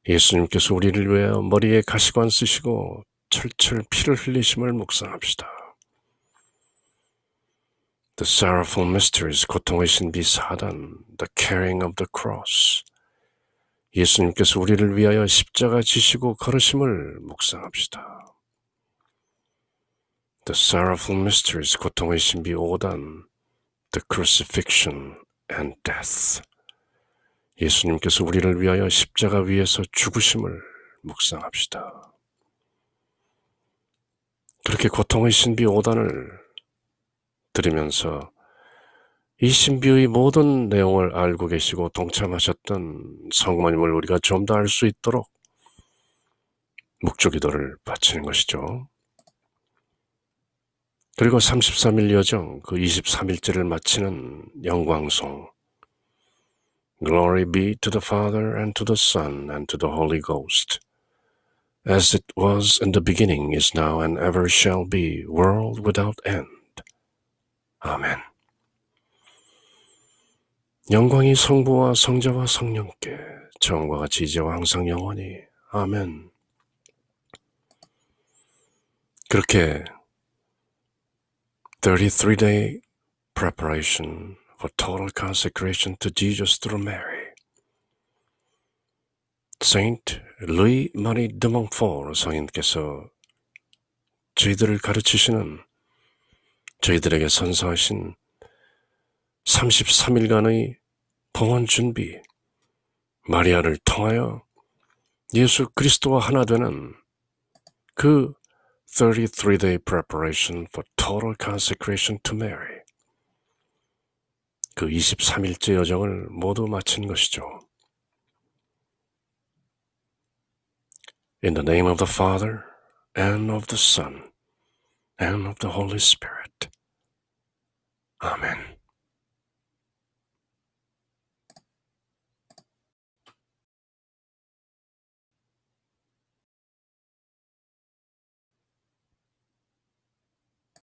예수님께서 우리를 위하여 머리에 가시관 쓰시고 철철 피를 흘리심을 묵상합시다. The Sorrowful Mysteries, 고통의 신비 4단 The Carrying of the Cross, 예수님께서 우리를 위하여 십자가 지시고 걸으심을 묵상합시다. The Sorrowful Mysteries, 고통의 신비 5단 The Crucifixion and Death, 예수님께서 우리를 위하여 십자가 위에서 죽으심을 묵상합시다. 그렇게 고통의 신비 5단을 들으면서 이 신비의 모든 내용을 알고 계시고 동참하셨던 성모님을 우리가 좀 더 알 수 있도록 묵주기도를 바치는 것이죠. 그리고 33일 여정, 그 23일째를 마치는 영광송 Glory be to the Father and to the Son and to the Holy Ghost, as it was in the beginning, is now, and ever shall be, world without end. 아멘. 영광이 성부와 성자와 성령께 처음과 같이 이제와 항상 영원히. 아멘. 그렇게 33-day preparation for total consecration to Jesus through Mary, Saint Louis Marie de Montfort 성인께서 저희들을 가르치시는, 저희들에게 선사하신 33일간의 봉헌 준비, 마리아를 통하여 예수 그리스도와 하나 되는 그 33-day preparation for total consecration to Mary, 그 23일째 여정을 모두 마친 것이죠. In the name of the Father, and of the Son, and of the Holy Spirit. Amen.